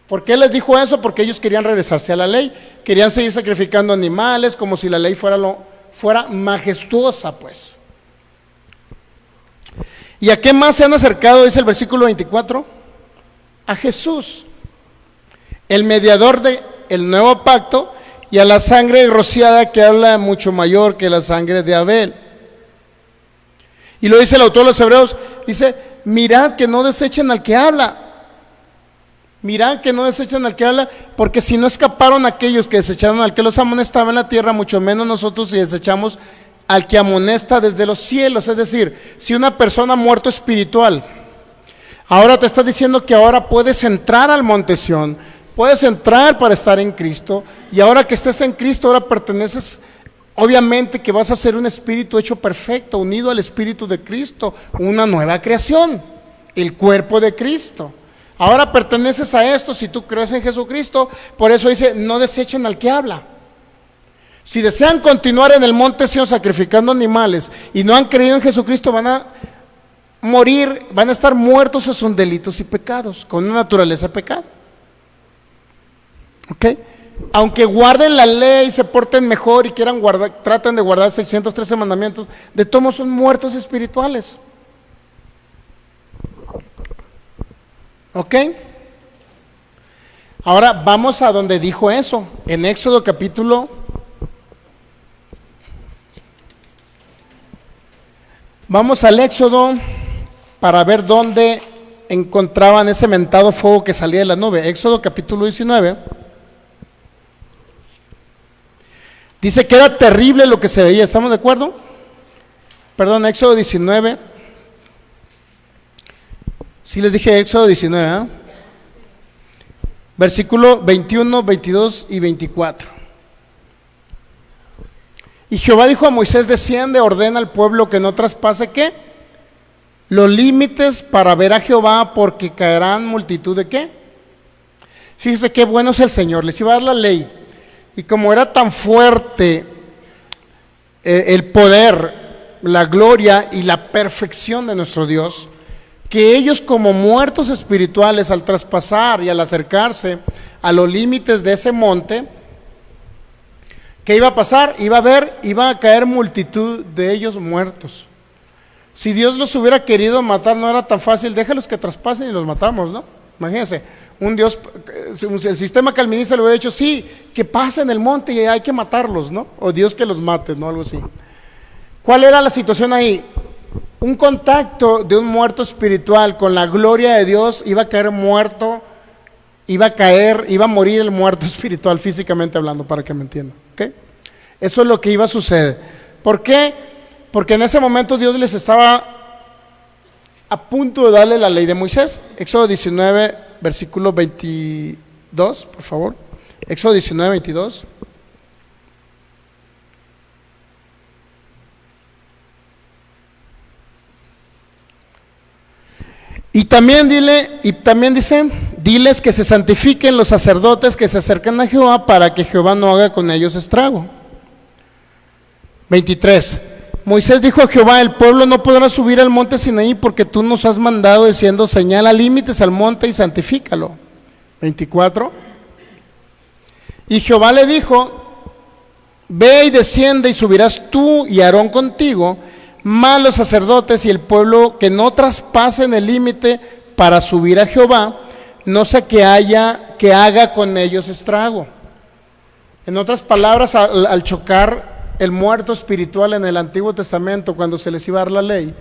¿Por qué les dijo eso? Porque ellos querían regresarse a la ley, querían seguir sacrificando animales como si la ley fuera majestuosa, pues. ¿Y a qué más se han acercado? Dice el versículo 24, a Jesús, el mediador del nuevo pacto, y a la sangre rociada, que habla mucho mayor que la sangre de Abel. Y lo dice el autor de los Hebreos, dice, mirad que no desechen al que habla. Mirad que no desechan al que habla, porque si no escaparon aquellos que desecharon al que los amonestaba en la tierra, mucho menos nosotros si desechamos al que amonesta desde los cielos. Es decir, si una persona muerto espiritual, ahora te está diciendo que ahora puedes entrar al monte Sión, puedes entrar para estar en Cristo, y ahora que estés en Cristo, ahora perteneces, obviamente que vas a ser un espíritu hecho perfecto, unido al espíritu de Cristo, una nueva creación, el cuerpo de Cristo. Ahora perteneces a esto si tú crees en Jesucristo. Por eso dice, no desechen al que habla. Si desean continuar en el monte Sión sacrificando animales y no han creído en Jesucristo, van a morir, van a estar muertos a sus delitos y pecados, con una naturaleza de pecado. ¿Ok? Aunque guarden la ley, se porten mejor y quieran guardar, traten de guardar 613 mandamientos, de todos modos son muertos espirituales. ¿Ok? Ahora vamos a donde dijo eso, en Éxodo capítulo. Vamos al Éxodo para ver dónde encontraban ese mentado fuego que salía de la nube. Éxodo capítulo 19. Dice que era terrible lo que se veía, ¿estamos de acuerdo? Perdón, Éxodo 19. Sí les dije Éxodo 19, ¿eh? Versículo 21, 22 y 24. Y Jehová dijo a Moisés, desciende, ordena al pueblo que no traspase, ¿qué? Los límites para ver a Jehová, porque caerán multitud de ¿qué? Fíjese qué bueno es el Señor, les iba a dar la ley. Y como era tan fuerte el poder, la gloria y la perfección de nuestro Dios, que ellos como muertos espirituales al traspasar y al acercarse a los límites de ese monte, ¿qué iba a pasar? Iba a caer multitud de ellos muertos. Si Dios los hubiera querido matar, no era tan fácil, déjalos que traspasen y los matamos, ¿no? Imagínense, un Dios, el sistema calvinista le hubiera dicho, sí, que pasen el monte y hay que matarlos, ¿no? O Dios que los mate, ¿no? Algo así. ¿Cuál era la situación ahí? Un contacto de un muerto espiritual con la gloria de Dios, iba a caer muerto, iba a morir el muerto espiritual, físicamente hablando, para que me entiendan, ¿ok? Eso es lo que iba a suceder. ¿Por qué? Porque en ese momento Dios les estaba a punto de darle la ley de Moisés. Éxodo 19, versículo 22, por favor. Éxodo 19, 22. Y también dice, diles que se santifiquen los sacerdotes que se acercan a Jehová, para que Jehová no haga con ellos estrago. 23. Moisés dijo a Jehová, el pueblo no podrá subir al monte Sinaí, porque tú nos has mandado diciendo, señala límites al monte y santifícalo. 24. Y Jehová le dijo, ve y desciende y subirás tú y Aarón contigo, más los sacerdotes y el pueblo, que no traspasen el límite para subir a Jehová, no sé que haga con ellos estrago. En otras palabras, al chocar el muerto espiritual en el Antiguo Testamento, cuando se les iba a dar la ley,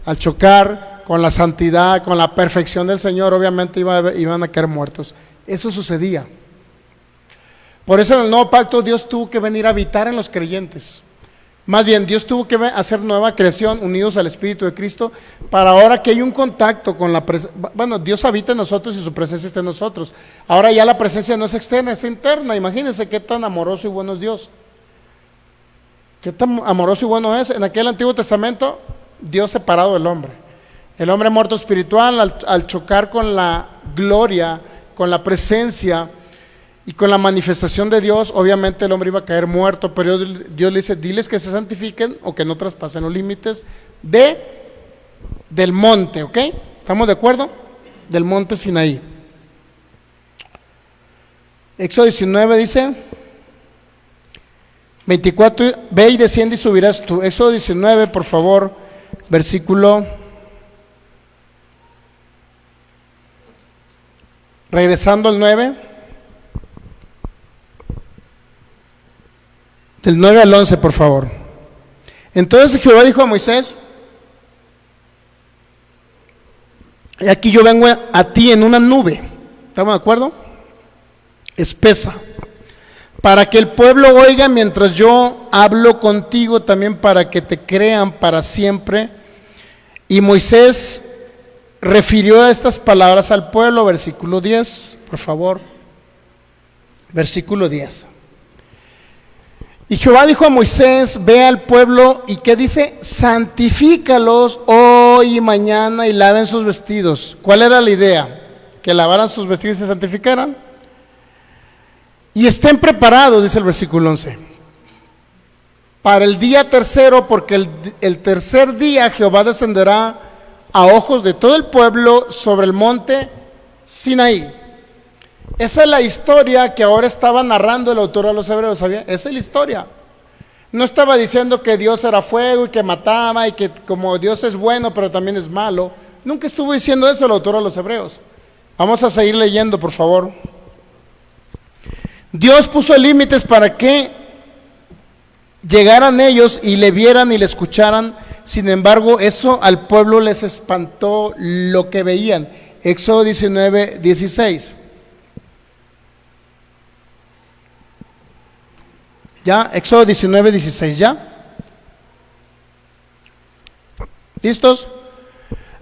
al chocar con la santidad, con la perfección del Señor, obviamente iban a caer muertos. Eso sucedía. Por eso en el Nuevo Pacto Dios tuvo que venir a habitar en los creyentes. Más bien, Dios tuvo que hacer nueva creación, unidos al Espíritu de Cristo, para ahora que hay un contacto con la presencia. Bueno, Dios habita en nosotros y su presencia está en nosotros. Ahora ya la presencia no es externa, es interna. Imagínense qué tan amoroso y bueno es Dios. Qué tan amoroso y bueno es. En aquel Antiguo Testamento, Dios separado del hombre. El hombre muerto espiritual, al chocar con la gloria, con la presencia y con la manifestación de Dios, obviamente el hombre iba a caer muerto, pero Dios le dice, diles que se santifiquen o que no traspasen los límites del monte, ¿ok? ¿Estamos de acuerdo? Del monte Sinaí. Éxodo 19 dice, 24, ve y desciende y subirás tú. Éxodo 19, por favor, versículo, regresando al 9. Del 9 al 11, por favor. Entonces Jehová dijo a Moisés, aquí yo vengo a ti en una nube. ¿Estamos de acuerdo? Espesa. Para que el pueblo oiga mientras yo hablo contigo, también para que te crean para siempre. Y Moisés refirió estas palabras al pueblo, versículo 10, por favor. Versículo 10. Y Jehová dijo a Moisés, ve al pueblo, y ¿qué dice? Santifícalos hoy y mañana y laven sus vestidos. ¿Cuál era la idea? Que lavaran sus vestidos y se santificaran. Y estén preparados, dice el versículo 11, para el día tercero, porque el tercer día Jehová descenderá a ojos de todo el pueblo sobre el monte Sinaí. Esa es la historia que ahora estaba narrando el autor a los hebreos, ¿sabía? Esa es la historia. No estaba diciendo que Dios era fuego y que mataba y que como Dios es bueno pero también es malo. Nunca estuvo diciendo eso el autor a los hebreos. Vamos a seguir leyendo, por favor. Dios puso límites para que llegaran ellos y le vieran y le escucharan. Sin embargo, eso al pueblo les espantó lo que veían. Éxodo 19, 16. ¿Ya? Éxodo 19, 16, ¿ya? ¿Listos?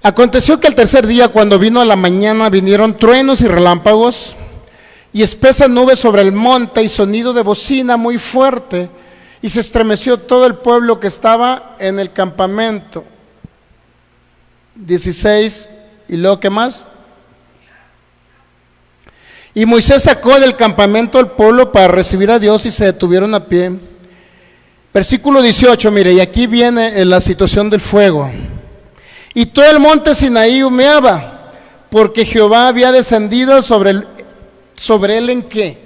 Aconteció que el tercer día, cuando vino a la mañana, vinieron truenos y relámpagos y espesa nube sobre el monte y sonido de bocina muy fuerte, y se estremeció todo el pueblo que estaba en el campamento. 16, y luego ¿qué más? Y Moisés sacó del campamento al pueblo para recibir a Dios y se detuvieron a pie. Versículo 18, mire, y aquí viene la situación del fuego. Y todo el monte Sinaí humeaba, porque Jehová había descendido sobre él ¿en qué?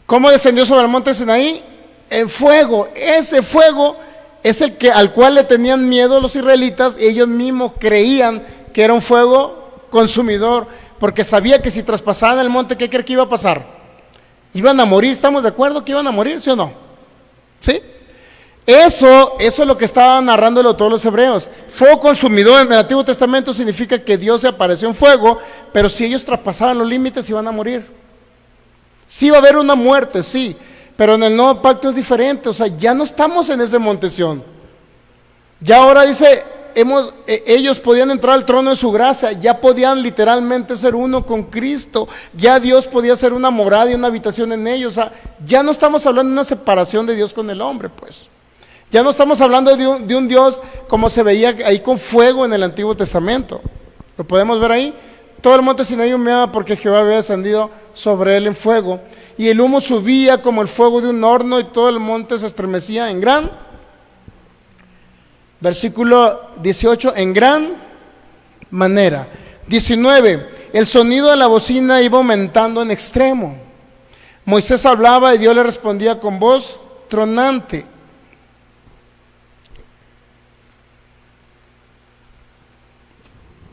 ¿Cómo descendió sobre el monte Sinaí? En fuego. Ese fuego es el que al cual le tenían miedo los israelitas, y ellos mismos creían que era un fuego consumidor, porque sabía que si traspasaban el monte, ¿qué cree que iba a pasar? Iban a morir. ¿Estamos de acuerdo que iban a morir, sí o no? ¿Sí? Eso es lo que estaba narrándolo todos los hebreos. Fuego consumidor en el Antiguo Testamento significa que Dios se apareció en fuego, pero si ellos traspasaban los límites iban a morir. Sí va a haber una muerte, sí, pero en el nuevo pacto es diferente. O sea, ya no estamos en ese monte Sión. Ya ahora dice, ellos podían entrar al trono de su gracia, ya podían literalmente ser uno con Cristo, ya Dios podía ser una morada y una habitación en ellos. O sea, ya no estamos hablando de una separación de Dios con el hombre, pues. Ya no estamos hablando de un Dios como se veía ahí con fuego en el Antiguo Testamento. Lo podemos ver ahí. Todo el monte Sinaí humeaba porque Jehová había descendido sobre él en fuego, y el humo subía como el fuego de un horno, y todo el monte se estremecía en gran, versículo 18, en gran manera. 19, el sonido de la bocina iba aumentando en extremo. Moisés hablaba y Dios le respondía con voz tronante.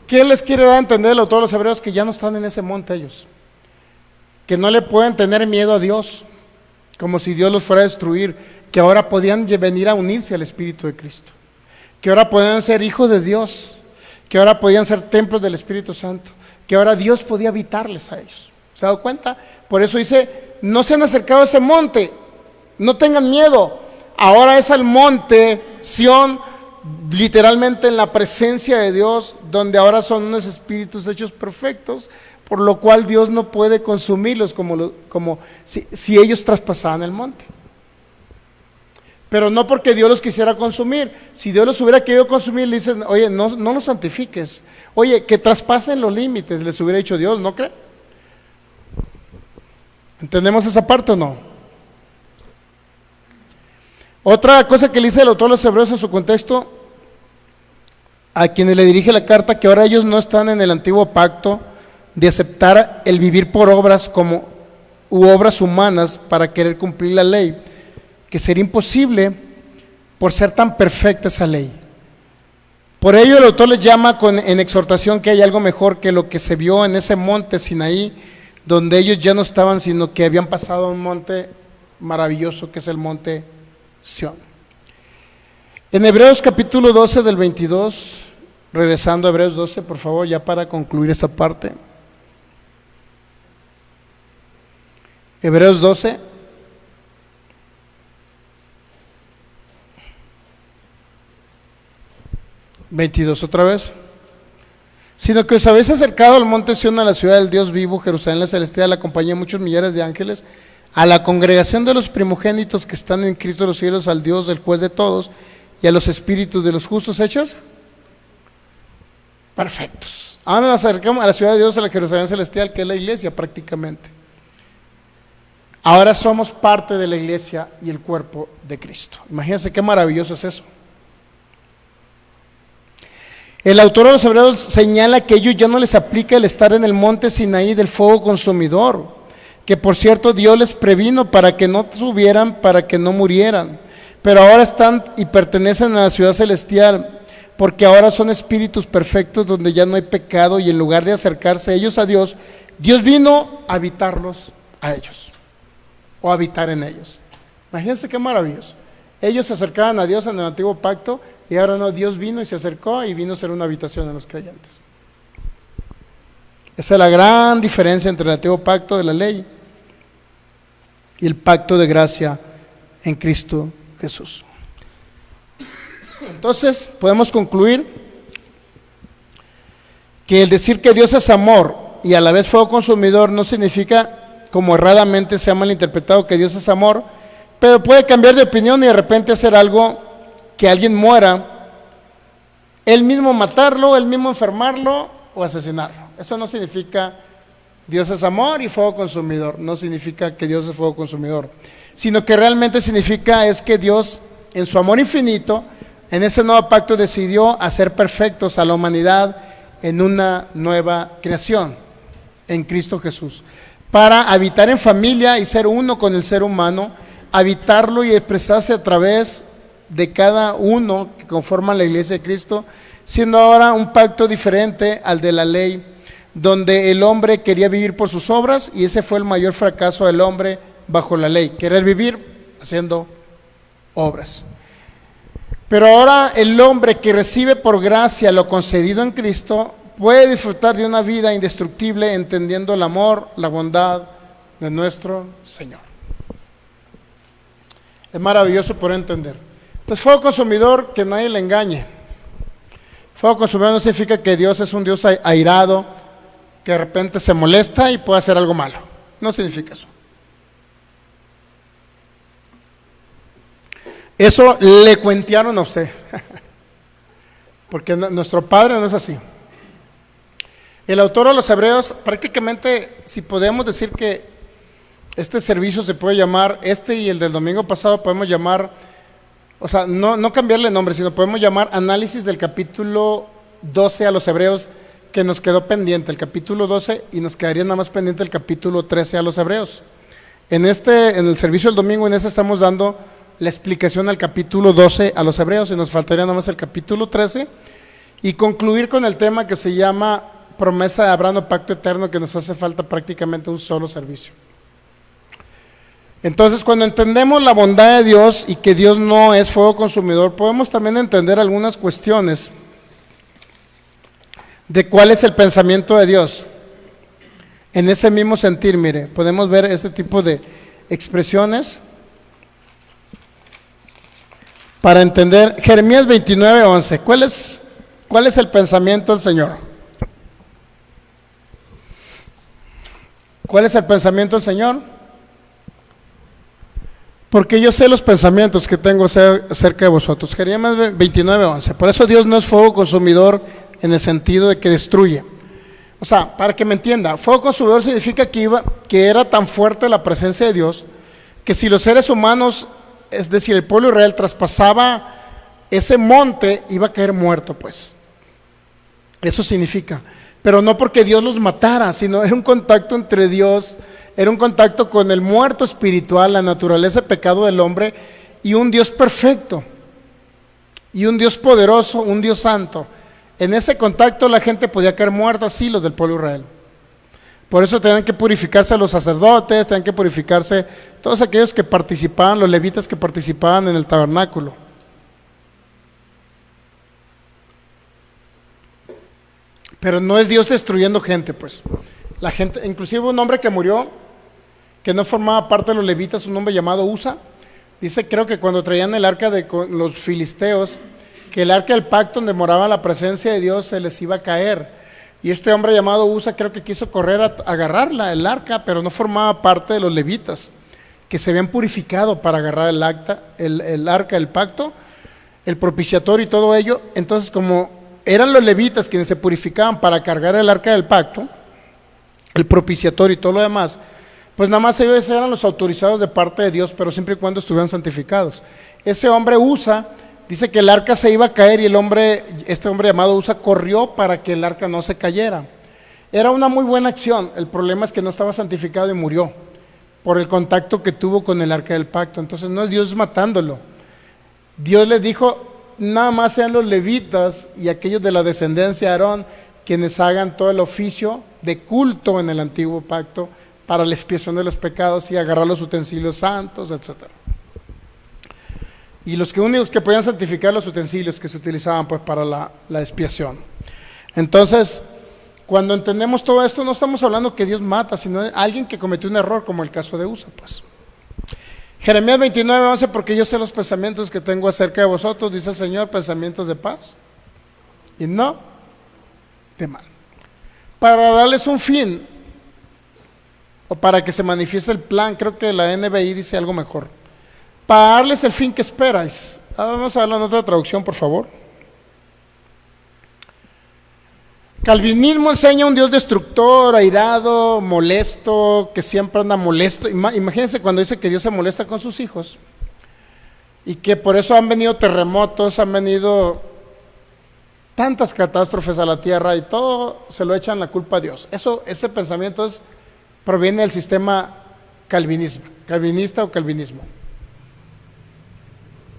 ¿Qué les quiere dar a entender el autor de los hebreos? Que ya no están en ese monte ellos, que no le pueden tener miedo a Dios, como si Dios los fuera a destruir, que ahora podían venir a unirse al Espíritu de Cristo, que ahora podían ser hijos de Dios, que ahora podían ser templos del Espíritu Santo, que ahora Dios podía habitarles a ellos. ¿Se ha dado cuenta? Por eso dice, no se han acercado a ese monte, no tengan miedo, ahora es al monte Sión, literalmente en la presencia de Dios, donde ahora son unos espíritus hechos perfectos, por lo cual Dios no puede consumirlos como si ellos traspasaban el monte. Pero no porque Dios los quisiera consumir. Si Dios los hubiera querido consumir, le dicen, oye, no los santifiques, oye, que traspasen los límites, les hubiera dicho Dios, ¿no cree? ¿Entendemos esa parte o no? Otra cosa que le dice el autor de los hebreos en su contexto, a quienes le dirige la carta, que ahora ellos no están en el antiguo pacto de aceptar el vivir por obras u obras humanas para querer cumplir la ley, que sería imposible por ser tan perfecta esa ley. Por ello el autor les llama en exhortación que hay algo mejor que lo que se vio en ese monte Sinaí, donde ellos ya no estaban, sino que habían pasado a un monte maravilloso que es el monte Sión. En Hebreos capítulo 12 del 22, regresando a Hebreos 12, por favor, ya para concluir esta parte. Hebreos 12. (22) otra vez. Sino que os habéis acercado al monte Sión, a la ciudad del Dios vivo, Jerusalén la celestial, a la compañía de muchos millares de ángeles, a la congregación de los primogénitos que están en Cristo de los cielos, al Dios, el juez de todos, y a los espíritus de los justos hechos perfectos. Ahora nos acercamos a la ciudad de Dios, a la Jerusalén celestial, que es la iglesia prácticamente. Ahora somos parte de la iglesia y el cuerpo de Cristo. Imagínense qué maravilloso es eso. El autor de los Hebreos señala que a ellos ya no les aplica el estar en el monte Sinaí del fuego consumidor, que por cierto Dios les previno para que no subieran, para que no murieran, pero ahora están y pertenecen a la ciudad celestial, porque ahora son espíritus perfectos donde ya no hay pecado, y en lugar de acercarse ellos a Dios, Dios vino a habitarlos a ellos, o a habitar en ellos. Imagínense qué maravilloso. Ellos se acercaban a Dios en el antiguo pacto, y ahora no, Dios vino y se acercó y vino a ser una habitación en los creyentes. Esa es la gran diferencia entre el antiguo pacto de la ley y el pacto de gracia en Cristo Jesús. Entonces podemos concluir que el decir que Dios es amor y a la vez fuego consumidor no significa, como erradamente se ha malinterpretado, que Dios es amor, pero puede cambiar de opinión y de repente hacer algo, que alguien muera, él mismo matarlo, él mismo enfermarlo o asesinarlo. Eso no significa Dios es amor y fuego consumidor, no significa que Dios es fuego consumidor, sino que realmente significa es que Dios en su amor infinito, en ese nuevo pacto decidió hacer perfectos a la humanidad en una nueva creación, en Cristo Jesús, para habitar en familia y ser uno con el ser humano, habitarlo y expresarse a través de cada uno que conforman la iglesia de Cristo, siendo ahora un pacto diferente al de la ley, donde el hombre quería vivir por sus obras, y ese fue el mayor fracaso del hombre bajo la ley, querer vivir haciendo obras. Pero ahora el hombre que recibe por gracia lo concedido en Cristo puede disfrutar de una vida indestructible, entendiendo el amor, la bondad de nuestro Señor. Es maravilloso poder entender. Entonces, fuego consumidor, que nadie le engañe. Fuego consumidor no significa que Dios es un Dios airado, que de repente se molesta y puede hacer algo malo. No significa eso. Eso le cuentearon a usted, porque nuestro Padre no es así. El autor de los Hebreos, prácticamente, si podemos decir que este servicio se puede llamar, este y el del domingo pasado podemos llamar, o sea, no cambiarle nombre, sino podemos llamar análisis del capítulo 12 a los Hebreos, que nos quedó pendiente, el capítulo 12, y nos quedaría nada más pendiente el capítulo 13 a los Hebreos. En el servicio del domingo, en este estamos dando la explicación al capítulo 12 a los Hebreos, y nos faltaría nada más el capítulo 13, y concluir con el tema que se llama promesa de Abraham o pacto eterno, que nos hace falta prácticamente un solo servicio. Entonces, cuando entendemos la bondad de Dios y que Dios no es fuego consumidor, podemos también entender algunas cuestiones de cuál es el pensamiento de Dios. En ese mismo sentir, mire, podemos ver este tipo de expresiones para entender Jeremías 29:11. ¿Cuál es el pensamiento del Señor? ¿Cuál es el pensamiento del Señor? Porque yo sé los pensamientos que tengo acerca de vosotros. Jeremías 29:11. Por eso Dios no es fuego consumidor en el sentido de que destruye. O sea, para que me entienda, fuego consumidor significa que era tan fuerte la presencia de Dios, que si los seres humanos, es decir, el pueblo de Israel, traspasaba ese monte, iba a caer muerto, pues. Eso significa. Pero no porque Dios los matara, sino era un contacto entre Dios, era un contacto con el muerto espiritual, la naturaleza de pecado del hombre, y un Dios perfecto, y un Dios poderoso, un Dios santo. En ese contacto la gente podía caer muerta, sí, los del pueblo de Israel. Por eso tenían que purificarse los sacerdotes, tenían que purificarse todos aquellos que participaban, los levitas que participaban en el tabernáculo. Pero no es Dios destruyendo gente, pues. La gente, inclusive un hombre que murió, que no formaba parte de los levitas, un hombre llamado Usa, dice, creo que cuando traían el arca de los filisteos, que el arca del pacto donde moraba la presencia de Dios se les iba a caer. Y este hombre llamado Usa creo que quiso correr a agarrarla, el arca, pero no formaba parte de los levitas, que se habían purificado para agarrar el arca del pacto, el propiciatorio y todo ello. Entonces, como eran los levitas quienes se purificaban para cargar el arca del pacto, el propiciatorio y todo lo demás, pues nada más ellos eran los autorizados de parte de Dios, pero siempre y cuando estuvieran santificados. Ese hombre Usa dice que el arca se iba a caer y este hombre llamado Usa corrió para que el arca no se cayera. Era una muy buena acción, el problema es que no estaba santificado y murió por el contacto que tuvo con el arca del pacto. Entonces no es Dios matándolo. Dios les dijo, nada más sean los levitas y aquellos de la descendencia de Aarón quienes hagan todo el oficio de culto en el antiguo pacto para la expiación de los pecados y agarrar los utensilios santos, etc. Y los únicos que podían santificar los utensilios que se utilizaban pues para la expiación. Entonces, cuando entendemos todo esto, no estamos hablando que Dios mata, sino alguien que cometió un error, como el caso de Usa, pues. Jeremías 29:11, porque yo sé los pensamientos que tengo acerca de vosotros, dice el Señor, pensamientos de paz y no de mal, para darles un fin, o para que se manifieste el plan. Creo que la NBI dice algo mejor, para darles el fin que esperáis. Vamos a hablar en otra traducción, por favor. Calvinismo enseña un Dios destructor, airado, molesto, que siempre anda molesto. Imagínense cuando dice que Dios se molesta con sus hijos y que por eso han venido terremotos, han venido tantas catástrofes a la tierra y todo se lo echan la culpa a Dios. Ese pensamiento proviene del sistema calvinista o calvinismo.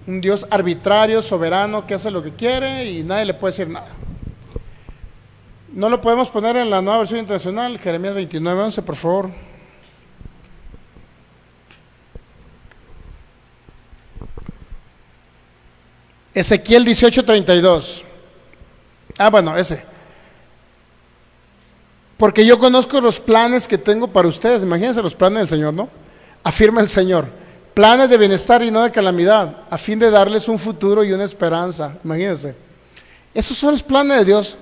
Un Dios arbitrario, soberano, que hace lo que quiere y nadie le puede decir nada. No lo podemos poner en la nueva versión internacional, Jeremías 29:11, por favor. Ezequiel 18:32. Bueno, ese. Porque yo conozco los planes que tengo para ustedes. Imagínense los planes del Señor, ¿no? Afirma el Señor. Planes de bienestar y no de calamidad, a fin de darles un futuro y una esperanza. Imagínense. Esos son los planes de Dios.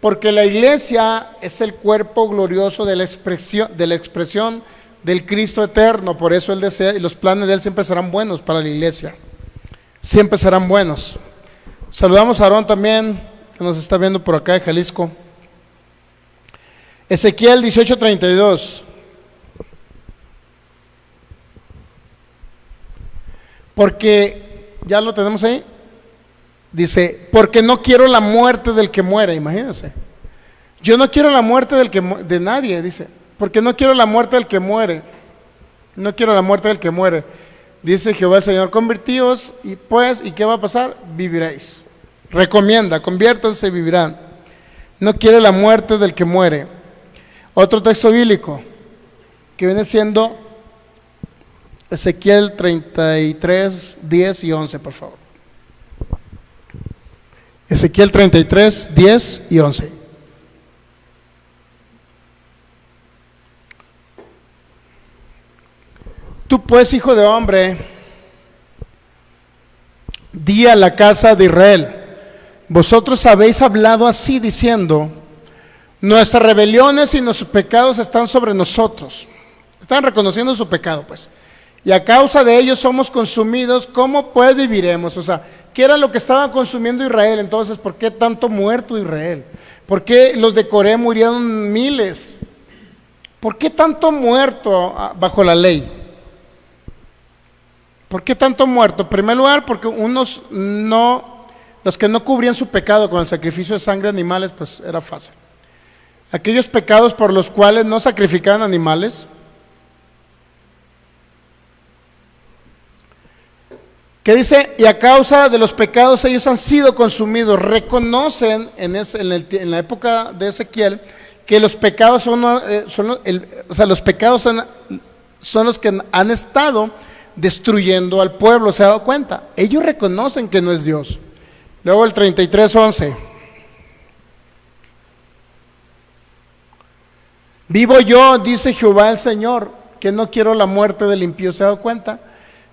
Porque la iglesia es el cuerpo glorioso de la expresión del Cristo eterno. Por eso Él desea, y los planes de Él siempre serán buenos para la iglesia. Siempre serán buenos. Saludamos a Aarón también, que nos está viendo por acá de Jalisco. Ezequiel 18:32. Porque, ¿ya lo tenemos ahí? Dice, porque no quiero la muerte del que muere. Imagínense, yo no quiero la muerte de nadie, dice, porque no quiero la muerte del que muere. No quiero la muerte del que muere. Dice Jehová el Señor, convertíos y ¿qué va a pasar? Viviréis. Recomienda, conviértanse y vivirán. No quiere la muerte del que muere. Otro texto bíblico que viene siendo Ezequiel 33, 10 y 11, por favor. Ezequiel 33, 10 y 11. Tú pues, hijo de hombre, di a la casa de Israel, vosotros habéis hablado así diciendo, nuestras rebeliones y nuestros pecados están sobre nosotros. Están reconociendo su pecado, pues. Y a causa de ellos somos consumidos, ¿cómo pues viviremos? O sea, ¿qué era lo que estaba consumiendo Israel? Entonces, ¿por qué tanto muerto Israel? ¿Por qué los de Corea murieron miles? ¿Por qué tanto muerto bajo la ley? ¿Por qué tanto muerto? En primer lugar, porque los que no cubrían su pecado con el sacrificio de sangre de animales, pues era fácil. Aquellos pecados por los cuales no sacrificaban animales, que dice, y a causa de los pecados ellos han sido consumidos. Reconocen en la época de Ezequiel que los pecados los pecados son los que han estado destruyendo al pueblo. ¿Se ha dado cuenta? Ellos reconocen que no es Dios. Luego el 33:11. Vivo yo, dice Jehová el Señor, que no quiero la muerte del impío. ¿Se da cuenta?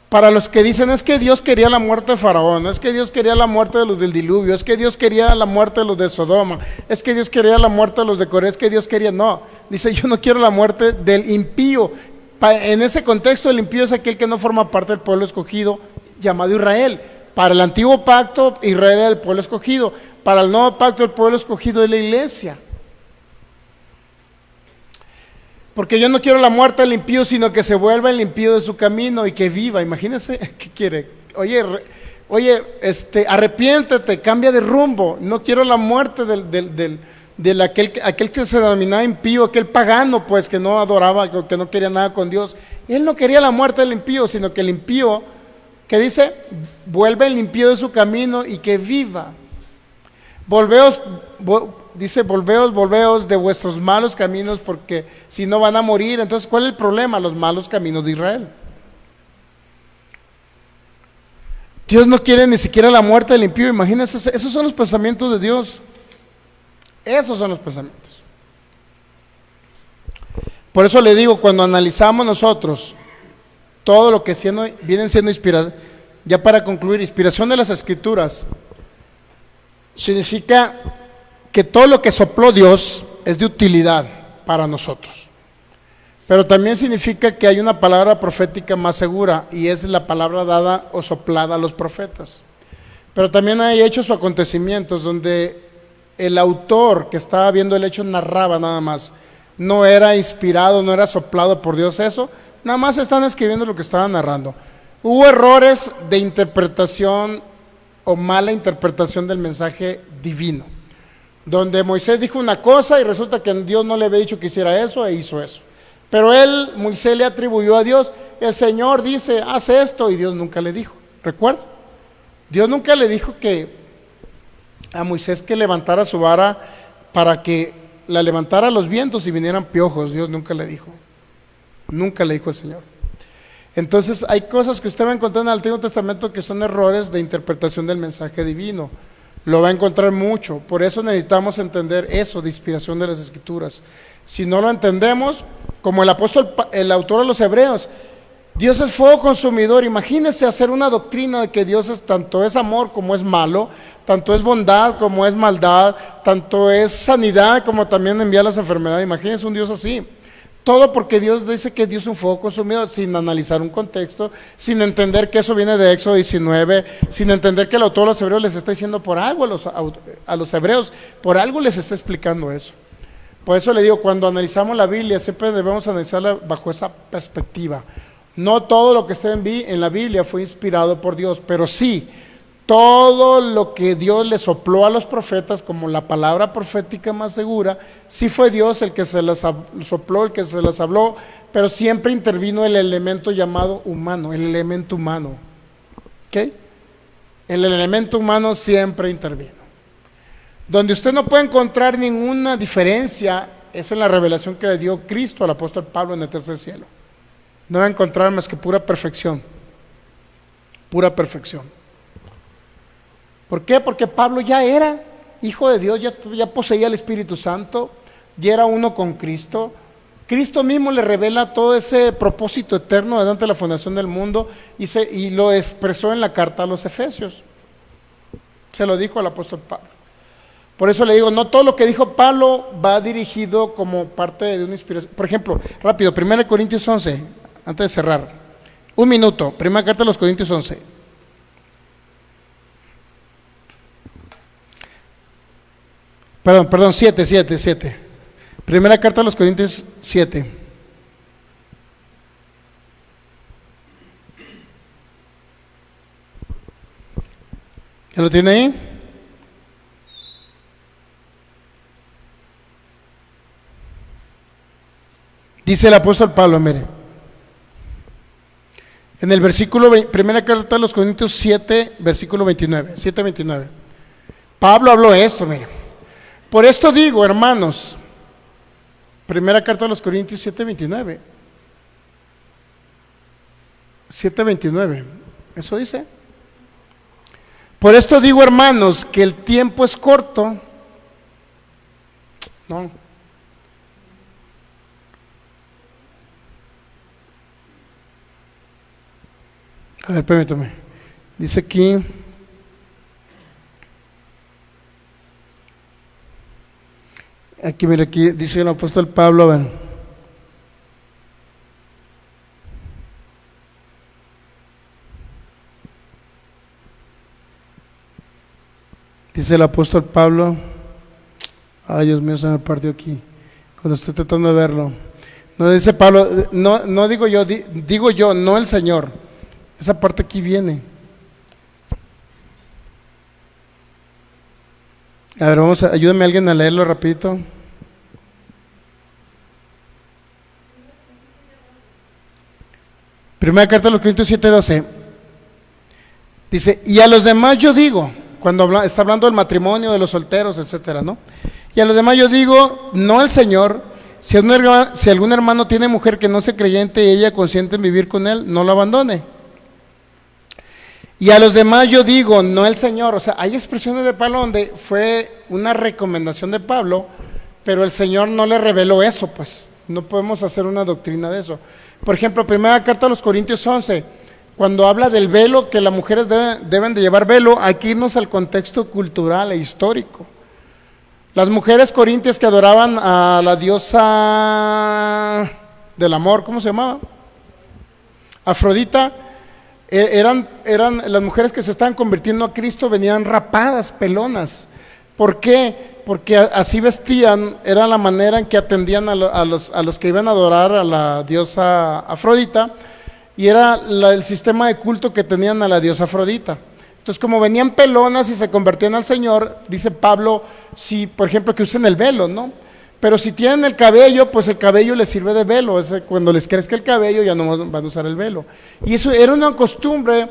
Para los que dicen, es que Dios quería la muerte de Faraón, es que Dios quería la muerte de los del diluvio, es que Dios quería la muerte de los de Sodoma, es que Dios quería la muerte de los de Corea, es que Dios quería, no, dice, yo no quiero la muerte del impío. En ese contexto, el impío es aquel que no forma parte del pueblo escogido llamado Israel. Para el antiguo pacto, Israel era el pueblo escogido. Para el nuevo pacto, el pueblo escogido es la iglesia. Porque yo no quiero la muerte del impío, sino que se vuelva el impío de su camino y que viva. Imagínense, ¿qué quiere? Oye, arrepiéntete, cambia de rumbo. No quiero la muerte del aquel que se denominaba impío, aquel pagano, pues, que no adoraba, que no quería nada con Dios. Él no quería la muerte del impío, sino que el impío, que dice, vuelve el impío de su camino y que viva. Dice, volveos de vuestros malos caminos, porque si no van a morir. Entonces, ¿cuál es el problema? Los malos caminos de Israel. Dios no quiere ni siquiera la muerte del impío. Imagínense, esos son los pensamientos de Dios. Esos son los pensamientos. Por eso le digo, cuando analizamos nosotros todo lo que vienen siendo inspiración, ya para concluir, inspiración de las Escrituras, significa que todo lo que sopló Dios es de utilidad para nosotros. Pero también significa que hay una palabra profética más segura, y es la palabra dada o soplada a los profetas. Pero también hay hechos o acontecimientos donde el autor que estaba viendo el hecho narraba nada más. No era inspirado, no era soplado por Dios eso, nada más están escribiendo lo que estaban narrando. Hubo errores de interpretación o mala interpretación del mensaje divino, donde Moisés dijo una cosa y resulta que Dios no le había dicho que hiciera eso e hizo eso. Pero Moisés le atribuyó a Dios, el Señor dice, haz esto, y Dios nunca le dijo. ¿Recuerda? Dios nunca le dijo a Moisés que levantara su vara para que la levantara a los vientos y vinieran piojos. Dios nunca le dijo. Nunca le dijo el Señor. Entonces hay cosas que usted va a encontrar en el Antiguo Testamento que son errores de interpretación del mensaje divino. Lo va a encontrar mucho. Por eso necesitamos entender eso de inspiración de las Escrituras. Si no lo entendemos, como el autor de los Hebreos, Dios es fuego consumidor. Imagínese hacer una doctrina de que Dios tanto es amor como es malo, tanto es bondad como es maldad, tanto es sanidad como también envía las enfermedades. Imagínese un Dios así. Todo porque Dios dice que Dios es un fuego consumidor, sin analizar un contexto, sin entender que eso viene de Éxodo 19, sin entender que el autor de los Hebreos les está diciendo por algo a los hebreos, por algo les está explicando eso. Por eso le digo, cuando analizamos la Biblia, siempre debemos analizarla bajo esa perspectiva. No todo lo que está en la Biblia fue inspirado por Dios, pero sí, todo lo que Dios le sopló a los profetas como la palabra profética más segura, sí fue Dios el que se las sopló, el que se las habló, pero siempre intervino el elemento llamado humano, el elemento humano. ¿Ok? El elemento humano siempre intervino. Donde usted no puede encontrar ninguna diferencia es en la revelación que le dio Cristo al apóstol Pablo en el tercer cielo. No va a encontrar más que pura perfección. Pura perfección. ¿Por qué? Porque Pablo ya era hijo de Dios, ya poseía el Espíritu Santo, ya era uno con Cristo. Cristo mismo le revela todo ese propósito eterno delante de la fundación del mundo y lo expresó en la carta a los Efesios. Se lo dijo al apóstol Pablo. Por eso le digo, no todo lo que dijo Pablo va dirigido como parte de una inspiración. Por ejemplo, rápido, 1 Corintios 11, antes de cerrar. Un minuto, primera carta a los Corintios 11. Perdón, 7. Primera carta a los Corintios 7. ¿Ya lo tiene ahí? Dice el apóstol Pablo, mire, en el versículo, primera carta a los Corintios 7, versículo 29, 7:29. Pablo habló esto, mire. Por esto digo, hermanos, primera carta a los Corintios 7:29. 7:29, eso dice. Por esto digo, hermanos, que el tiempo es corto. No. A ver, permítame. Dice aquí. Aquí, mira, aquí dice el apóstol Pablo, a ver. Dice el apóstol Pablo, ay Dios mío, se me partió aquí, cuando estoy tratando de verlo. No dice Pablo, no digo yo, digo yo, no el Señor. Esa parte aquí viene. A ver, ayúdame alguien a leerlo rapidito. Primera carta de los Corintios 7:12. Dice, y a los demás yo digo, cuando está hablando del matrimonio, de los solteros, etcétera, ¿no? Y a los demás yo digo, no el Señor, si algún hermano tiene mujer que no sea creyente y ella consiente en vivir con él, no lo abandone. Y a los demás yo digo, no el Señor. O sea, hay expresiones de Pablo donde fue una recomendación de Pablo, pero el Señor no le reveló eso, pues. No podemos hacer una doctrina de eso. Por ejemplo, primera carta a los Corintios 11, cuando habla del velo, que las mujeres deben de llevar velo, hay que irnos al contexto cultural e histórico. Las mujeres corintias que adoraban a la diosa del amor, ¿cómo se llamaba? Afrodita. Eran las mujeres que se estaban convirtiendo a Cristo, venían rapadas, pelonas. ¿Por qué? Porque así vestían, era la manera en que atendían a los que iban a adorar a la diosa Afrodita, y era el sistema de culto que tenían a la diosa Afrodita. Entonces, como venían pelonas y se convertían al Señor, dice Pablo, si por ejemplo que usen el velo, ¿no? Pero si tienen el cabello, pues el cabello les sirve de velo. Cuando les crezca el cabello ya no van a usar el velo. Y eso era una costumbre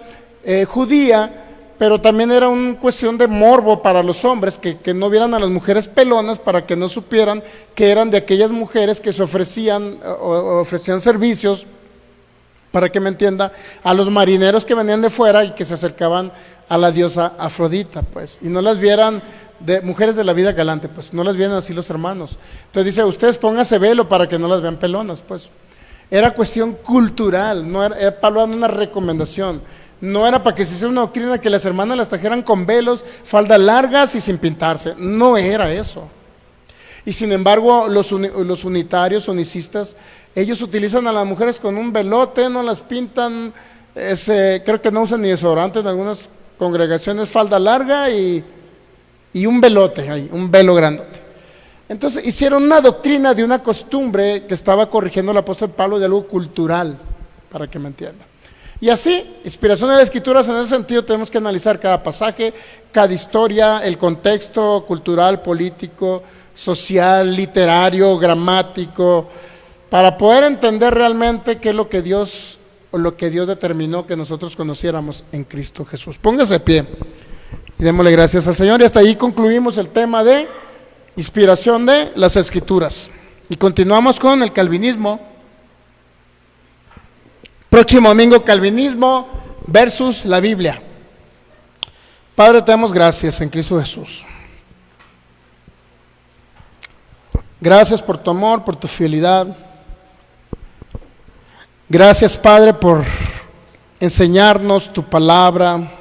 judía, pero también era una cuestión de morbo para los hombres, que no vieran a las mujeres pelonas, para que no supieran que eran de aquellas mujeres que se ofrecían servicios, para que me entienda, a los marineros que venían de fuera y que se acercaban a la diosa Afrodita, pues, y no las vieran de mujeres de la vida galante, pues no las vieran así los hermanos. Entonces dice, ustedes pónganse velo para que no las vean pelonas, pues. Era cuestión cultural, no era Pablo dando una recomendación, no era para que se hiciera una doctrina que las hermanas las trajeran con velos, faldas largas y sin pintarse, no era eso. Y sin embargo los unitarios, unicistas, ellos utilizan a las mujeres con un velote, no las pintan, creo que no usan ni desodorante en algunas congregaciones, falda larga y un velote ahí, un velo grandote. Entonces hicieron una doctrina de una costumbre que estaba corrigiendo el apóstol Pablo, de algo cultural, para que me entienda. Y así, inspiración de las Escrituras, en ese sentido tenemos que analizar cada pasaje, cada historia, el contexto cultural, político, social, literario, gramático, para poder entender realmente qué es lo que Dios determinó que nosotros conociéramos en Cristo Jesús. Póngase de pie y démosle gracias al Señor. Y hasta ahí concluimos el tema de inspiración de las Escrituras. Y continuamos con el calvinismo. Próximo domingo, calvinismo versus la Biblia. Padre, te damos gracias en Cristo Jesús. Gracias por tu amor, por tu fidelidad. Gracias, Padre, por enseñarnos tu palabra,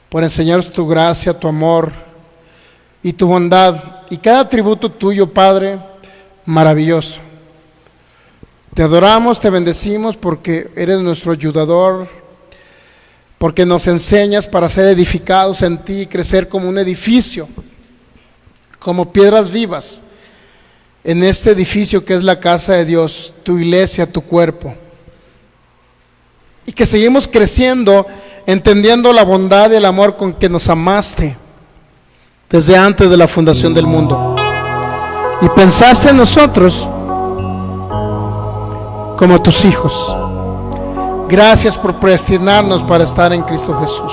por enseñarnos tu gracia, tu amor y tu bondad, y cada atributo tuyo, Padre, maravilloso. Te adoramos, te bendecimos porque eres nuestro ayudador, porque nos enseñas para ser edificados en ti y crecer como un edificio, como piedras vivas, en este edificio que es la casa de Dios, tu iglesia, tu cuerpo. Y que seguimos creciendo, entendiendo la bondad y el amor con que nos amaste desde antes de la fundación del mundo. Y pensaste en nosotros como tus hijos. Gracias por predestinarnos para estar en Cristo Jesús.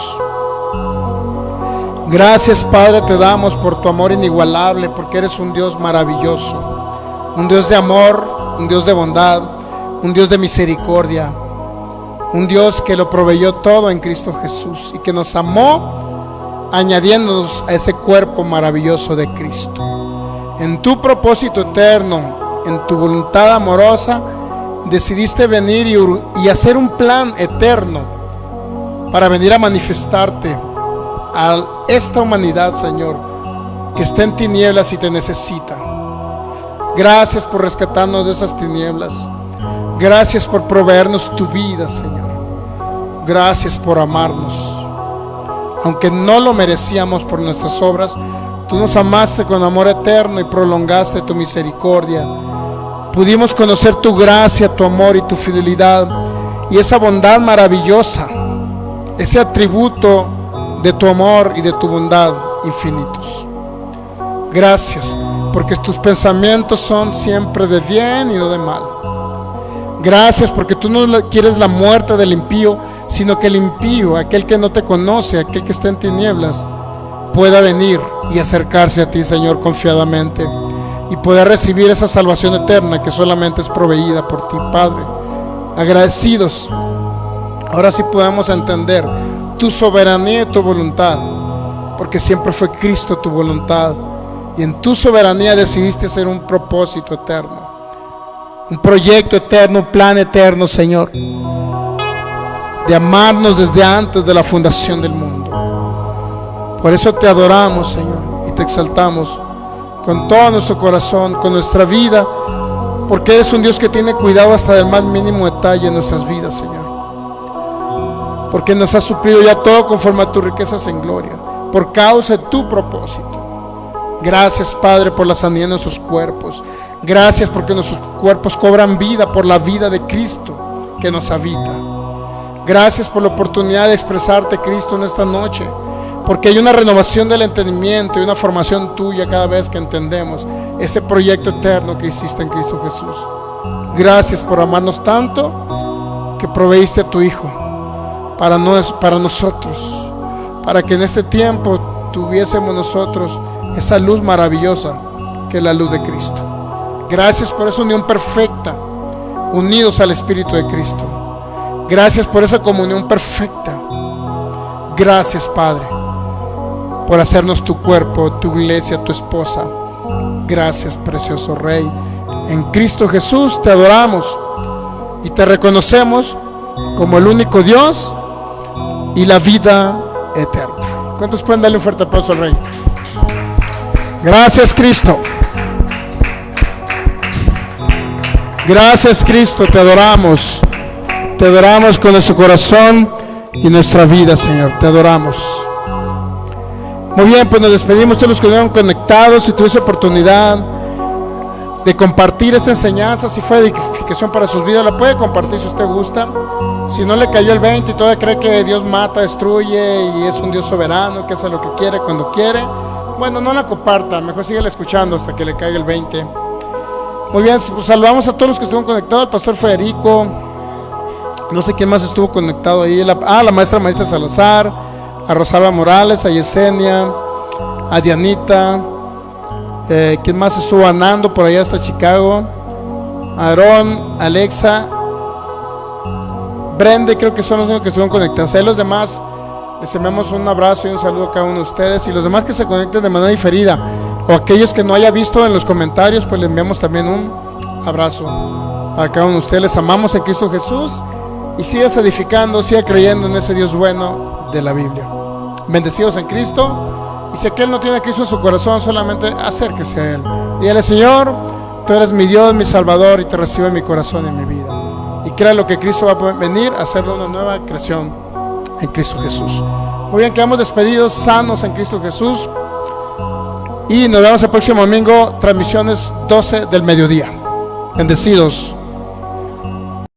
Gracias, Padre, te damos por tu amor inigualable, porque eres un Dios maravilloso, un Dios de amor, un Dios de bondad, un Dios de misericordia, un Dios que lo proveyó todo en Cristo Jesús y que nos amó añadiéndonos a ese cuerpo maravilloso de Cristo. En tu propósito eterno, en tu voluntad amorosa, decidiste venir y hacer un plan eterno para venir a manifestarte a esta humanidad, Señor, que está en tinieblas y te necesita. Gracias por rescatarnos de esas tinieblas. Gracias por proveernos tu vida, Señor. Gracias por amarnos. Aunque no lo merecíamos por nuestras obras, tú nos amaste con amor eterno y prolongaste tu misericordia. Pudimos conocer tu gracia, tu amor y tu fidelidad y esa bondad maravillosa, ese atributo de tu amor y de tu bondad infinitos. Gracias, porque tus pensamientos son siempre de bien y no de mal. Gracias, porque tú no quieres la muerte del impío, sino que el impío, aquel que no te conoce, aquel que está en tinieblas, pueda venir y acercarse a ti, Señor, confiadamente, y poder recibir esa salvación eterna que solamente es proveída por ti, Padre. Agradecidos, ahora sí podemos entender tu soberanía y tu voluntad, porque siempre fue Cristo tu voluntad, y en tu soberanía decidiste hacer un propósito eterno, un proyecto eterno, un plan eterno, Señor, de amarnos desde antes de la fundación del mundo. Por eso te adoramos, Señor, y te exaltamos con todo nuestro corazón, con nuestra vida, porque eres un Dios que tiene cuidado hasta del más mínimo detalle en nuestras vidas, Señor, porque nos has suplido ya todo conforme a tus riquezas en gloria, por causa de tu propósito. Gracias, Padre, por la sanidad de nuestros cuerpos. Gracias porque nuestros cuerpos cobran vida por la vida de Cristo que nos habita. Gracias por la oportunidad de expresarte, Cristo, en esta noche, porque hay una renovación del entendimiento y una formación tuya cada vez que entendemos ese proyecto eterno que hiciste en Cristo Jesús. Gracias por amarnos tanto que proveíste a tu Hijo para nosotros, para que en este tiempo tuviésemos nosotros esa luz maravillosa que es la luz de Cristo. Gracias por esa unión perfecta, unidos al Espíritu de Cristo. Gracias por esa comunión perfecta. Gracias, Padre, por hacernos tu cuerpo, tu iglesia, tu esposa. Gracias, precioso Rey. En Cristo Jesús te adoramos y te reconocemos como el único Dios y la vida eterna. ¿Cuántos pueden darle un fuerte aplauso al Rey? Gracias, Cristo. Gracias, Cristo, te adoramos. Te adoramos con nuestro corazón y nuestra vida, Señor. Te adoramos. Muy bien, pues nos despedimos todos los que estuvieron conectados. Si tuviese oportunidad de compartir esta enseñanza, si fue edificación para sus vidas, la puede compartir si usted gusta. Si no le cayó el 20 y todavía cree que Dios mata, destruye y es un Dios soberano que hace lo que quiere cuando quiere, bueno, no la comparta, mejor síguela escuchando hasta que le caiga el 20. Muy bien, pues saludamos a todos los que estuvieron conectados, al pastor Federico, no sé quién más estuvo conectado ahí, la maestra Marisa Salazar, a Rosalba Morales, a Yesenia, a Dianita, quién más estuvo, Anando por allá hasta Chicago, a Aarón, Alexa, Brende, creo que son los únicos que estuvieron conectados. Ahí los demás les enviamos un abrazo y un saludo a cada uno de ustedes, y los demás que se conecten de manera diferida o aquellos que no haya visto en los comentarios, pues le enviamos también un abrazo a cada uno de ustedes. Les amamos en Cristo Jesús y sigas edificando, siga creyendo en ese Dios bueno de la Biblia. Bendecidos en Cristo, y si aquel no tiene a Cristo en su corazón, solamente acérquese a Él. Dígale: Señor, tú eres mi Dios, mi Salvador, y te recibo en mi corazón y en mi vida. Y crea lo que Cristo va a venir a hacerlo una nueva creación en Cristo Jesús. Muy bien, quedamos despedidos, sanos en Cristo Jesús, y nos vemos el próximo domingo, transmisiones 12 del mediodía. Bendecidos.